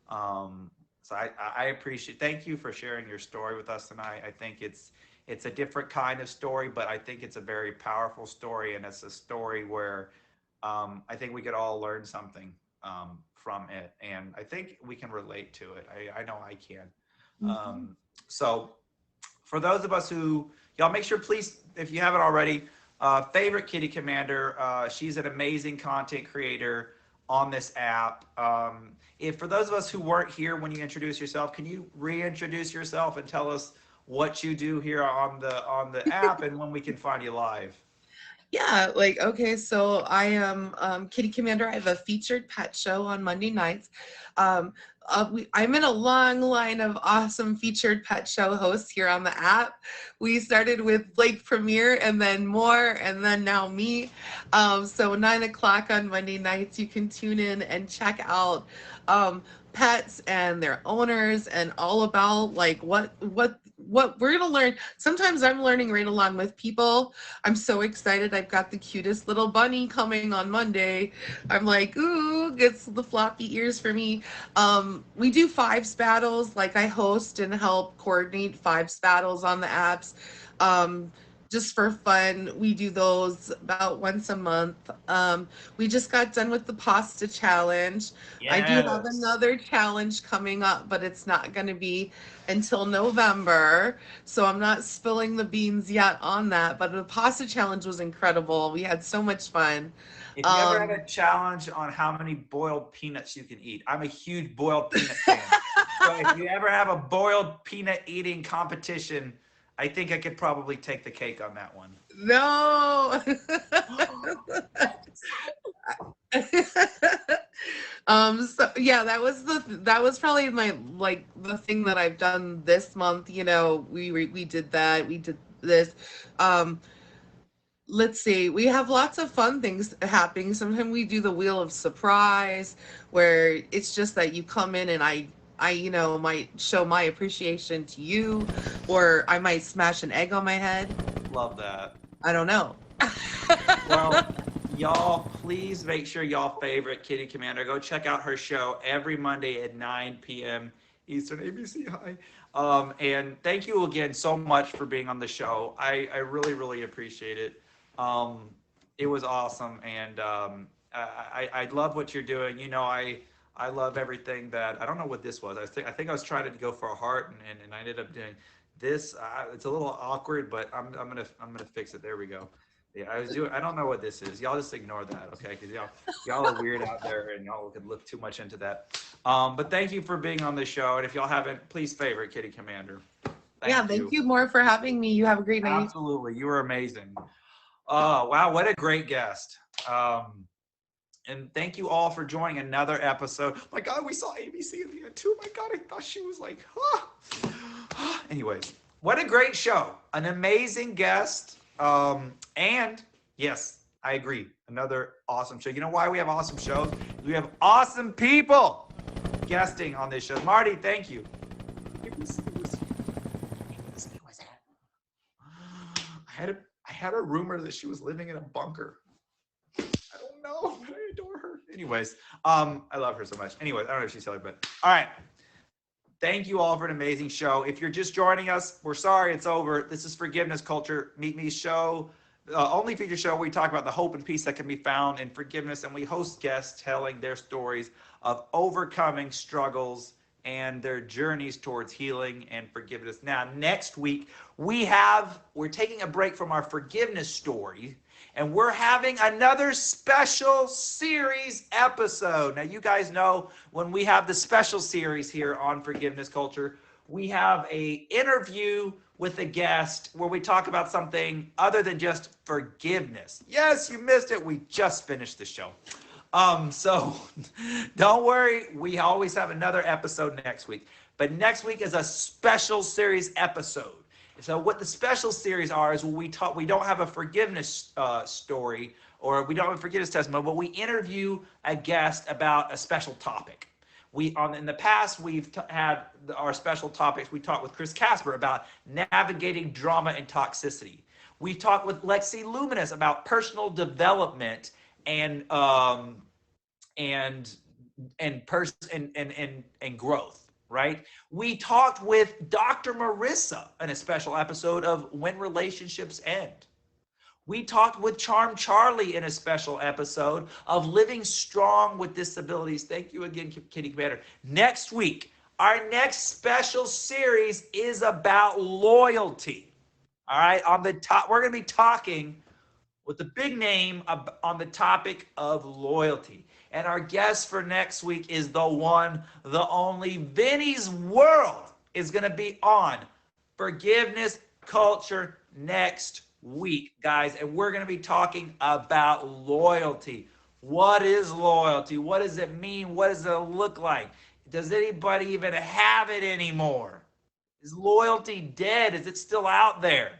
Um, so I appreciate. Thank you for sharing your story with us tonight. I think it's a different kind of story, but I think it's a very powerful story, and it's a story where I think we could all learn something from it, and I think we can relate to it. I know I can. Mhm. Um, so for those of us who y'all make sure, please, if you haven't already, favorite Kitty Commander. She's an amazing content creator on this app. If for those of us who weren't here when you introduced yourself, can you reintroduce yourself and tell us what you do here on the app and when we can find you live? Yeah, like, okay, so I am Kitty Commander. I have a featured pet show on Monday nights. I'm in a long line of awesome featured pet show hosts here on the app. We started with Blake Premier and then more, and then now me. So 9 o'clock on Monday nights, you can tune in and check out pets and their owners and all about like what we're gonna learn. Sometimes I'm learning right along with people. I'm so excited. I've got the cutest little bunny coming on Monday. I'm like, ooh, gets the floppy ears for me. We do fives battles. Like I host and help coordinate fives battles on the apps. Um, just for fun. We do those about once a month. We just got done with the pasta challenge. I do have Yes. another challenge coming up, but it's not going to be until November. So I'm not spilling the beans yet on that. But the pasta challenge was incredible. We had so much fun. If you ever have Um, a challenge on how many boiled peanuts you can eat, I'm a huge boiled peanut fan. So if you ever have a boiled peanut eating competition, I think I could probably take the cake on that one. no. So yeah, that was probably my like the thing that I've done this month. You know, we did that, we did this. Um, let's see, we have lots of fun things happening. Sometimes we do the wheel of surprise, where it's just that you come in and I you know might show my appreciation to you, or I might smash an egg on my head. Love that. I don't know. Well, y'all, please make sure y'all favorite Kitty Commander. Go check out her show every Monday at 9 p.m. Eastern, ABC High. And thank you again so much for being on the show. I really, really appreciate it. Um, it was awesome. And I love what you're doing. You know, I love everything that, I don't know what this was. I think I was trying to go for a heart and I ended up doing this. It's a little awkward, but I'm gonna fix it. There we go. Yeah, I was doing. I don't know what this is. Y'all just ignore that, okay? Because y'all are weird out there, and y'all could look too much into that. But thank you for being on the show, and if y'all haven't, please favorite Kitty Commander. Yeah, Thank thank you. you more for having me. You have a great night. Absolutely, you were amazing. Oh wow, what a great guest. And thank you all for joining another episode. My God, we saw ABC in the end too. My God, I thought she was like, Anyways, what a great show. An amazing guest. And yes, I agree. Another awesome show. You know why we have awesome shows? We have awesome people guesting on this show. Marty, thank you. I had a rumor that she was living in a bunker. I don't know, but I adore her. Anyways, I love her so much. Anyways, I don't know if she's silly, but all right. Thank you all for an amazing show. If you're just joining us, we're sorry it's over. This is Forgiveness Culture Meet Me show, only feature show where we talk about the hope and peace that can be found in forgiveness, and we host guests telling their stories of overcoming struggles and their journeys towards healing and forgiveness. Now, next week we're taking a break from our forgiveness story, and we're having another special series episode. Now, you guys know when we have the special series here on Forgiveness Culture, we have a interview with a guest where we talk about something other than just forgiveness. Yes, you missed it. We just finished the show. So don't worry, we always have another episode next week. But next week is a special series episode. So what the special series are is when we don't have a forgiveness story, or we don't have a forgiveness testimony, but we interview a guest about a special topic. In the past we've had our special topics. We talked with Chris Casper about navigating drama and toxicity. We talked with Lexi Luminous about personal development and and and growth, right? We talked with Dr. Marissa in a special episode of When Relationships End. We talked with Charm Charlie in a special episode of Living Strong with Disabilities. Thank you again, Kitty Commander. Next week, our next special series is about loyalty. All right, on the top, we're going to be talking with the big name on the topic of loyalty. And our guest for next week is the one, the only, Vinny's World is going to be on Forgiveness Culture next week, guys. And we're going to be talking about loyalty. What is loyalty? What does it mean? What does it look like? Does anybody even have it anymore? Is loyalty dead? Is it still out there?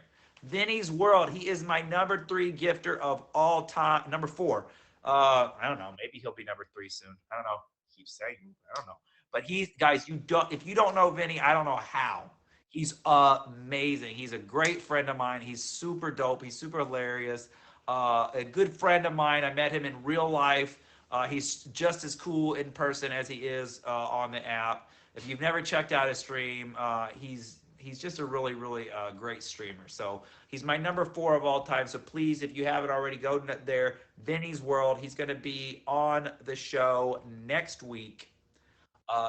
Vinny's World. He is my number 3 gifter of all time. Number 4. I don't know. Maybe he'll be number 3 soon. I don't know. Keep saying. I don't know. But he's, guys, if you don't know Vinny, I don't know how. He's amazing. He's a great friend of mine. He's super dope. He's super hilarious. A good friend of mine. I met him in real life. He's just as cool in person as he is on the app. If you've never checked out his stream, he's he's just a really, really great streamer. So he's my number 4 of all time. So please, if you haven't already, go there. Vinny's World. He's going to be on the show next week.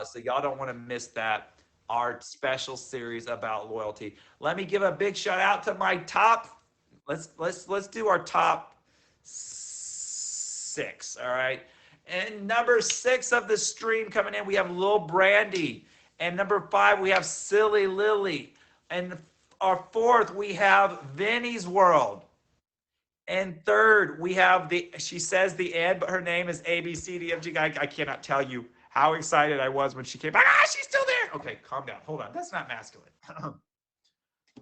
So y'all don't want to miss that. Our special series about loyalty. Let me give a big shout out to my top. Let's do our top 6. All right. And number 6 of the stream coming in, we have Lil Brandy. And number 5, we have Silly Lily. And our 4th, we have Vinny's World. And 3rd, we have she says the end, but her name is ABCDFG. I cannot tell you how excited I was when she came back. Ah, she's still there. Okay, calm down. Hold on. That's not masculine.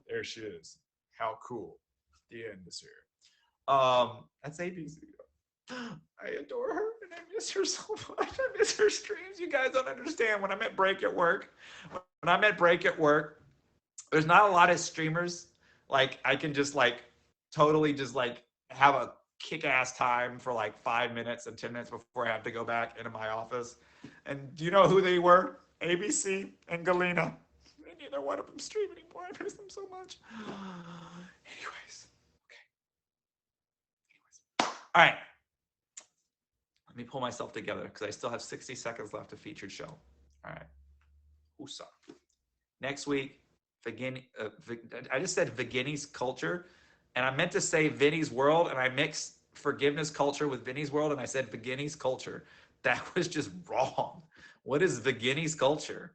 There she is. How cool. The end is here. That's ABC. I adore her and I miss her so much. I miss her streams. You guys don't understand. When I'm at break at work, there's not a lot of streamers. Like I can just like totally just like have a kick-ass time for like 5 minutes and 10 minutes before I have to go back into my office. And do you know who they were? ABC and Galena. And neither one of them stream anymore. I miss them so much. Anyways. All right. Let me pull myself together because I still have 60 seconds left of featured show. All right. Usa. Next week, I just said Vinny's culture, and I meant to say Vinny's World, and I mixed forgiveness culture with Vinny's World, and I said Vinny's culture. That was just wrong. What is Vinny's culture?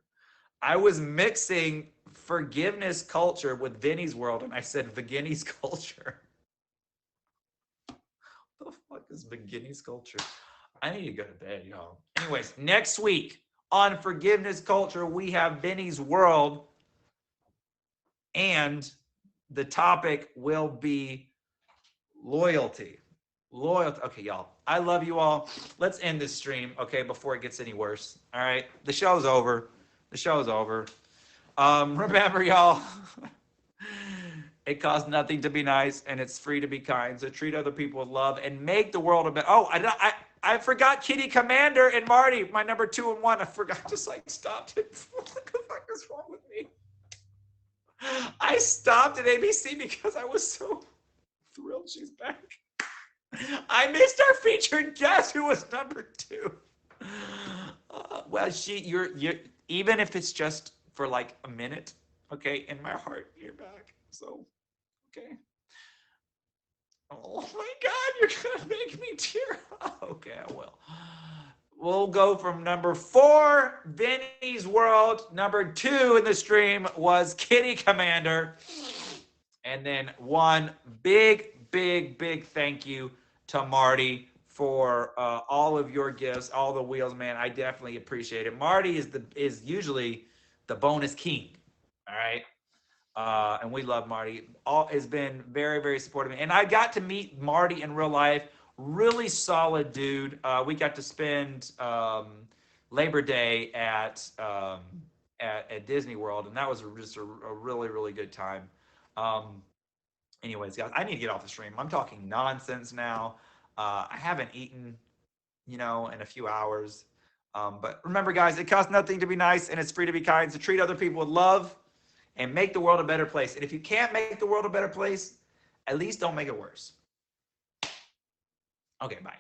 I was mixing forgiveness culture with Vinny's World, and I said Vinny's culture. What the fuck is Vinny's culture? I need to go to bed, y'all. Anyways, next week on Forgiveness Culture, we have Vinny's World. And the topic will be loyalty. Loyalty. Okay, y'all. I love you all. Let's end this stream, okay, before it gets any worse. All right. The show's over. The show's over. Remember, y'all. It costs nothing to be nice, and it's free to be kind. So treat other people with love and make the world a better. Oh, I forgot Kitty Commander and Marty, my number 2 and 1. I forgot, just like stopped it. What the fuck is wrong with me? I stopped at ABC because I was so thrilled she's back. I missed our featured guest who was number 2. Well, you're even if it's just for like a minute, okay, in my heart, you're back. So, okay. Oh my God, you're gonna make me tear up. Okay, I will. We'll go from number 4, Vinny's World. Number 2 in the stream was Kitty Commander. And then 1 big thank you to Marty for all of your gifts, all the wheels, man. I definitely appreciate it. Marty is usually the bonus king. All right. And we love Marty. Has been very supportive. And I got to meet Marty in real life. Really solid dude. We got to spend Labor Day at Disney World, and that was just a really good time. Anyways, guys, I need to get off the stream. I'm talking nonsense now. I haven't eaten, in a few hours. But remember, guys, it costs nothing to be nice, and it's free to be kind. So treat other people with love and make the world a better place. And if you can't make the world a better place, at least don't make it worse. Okay, bye.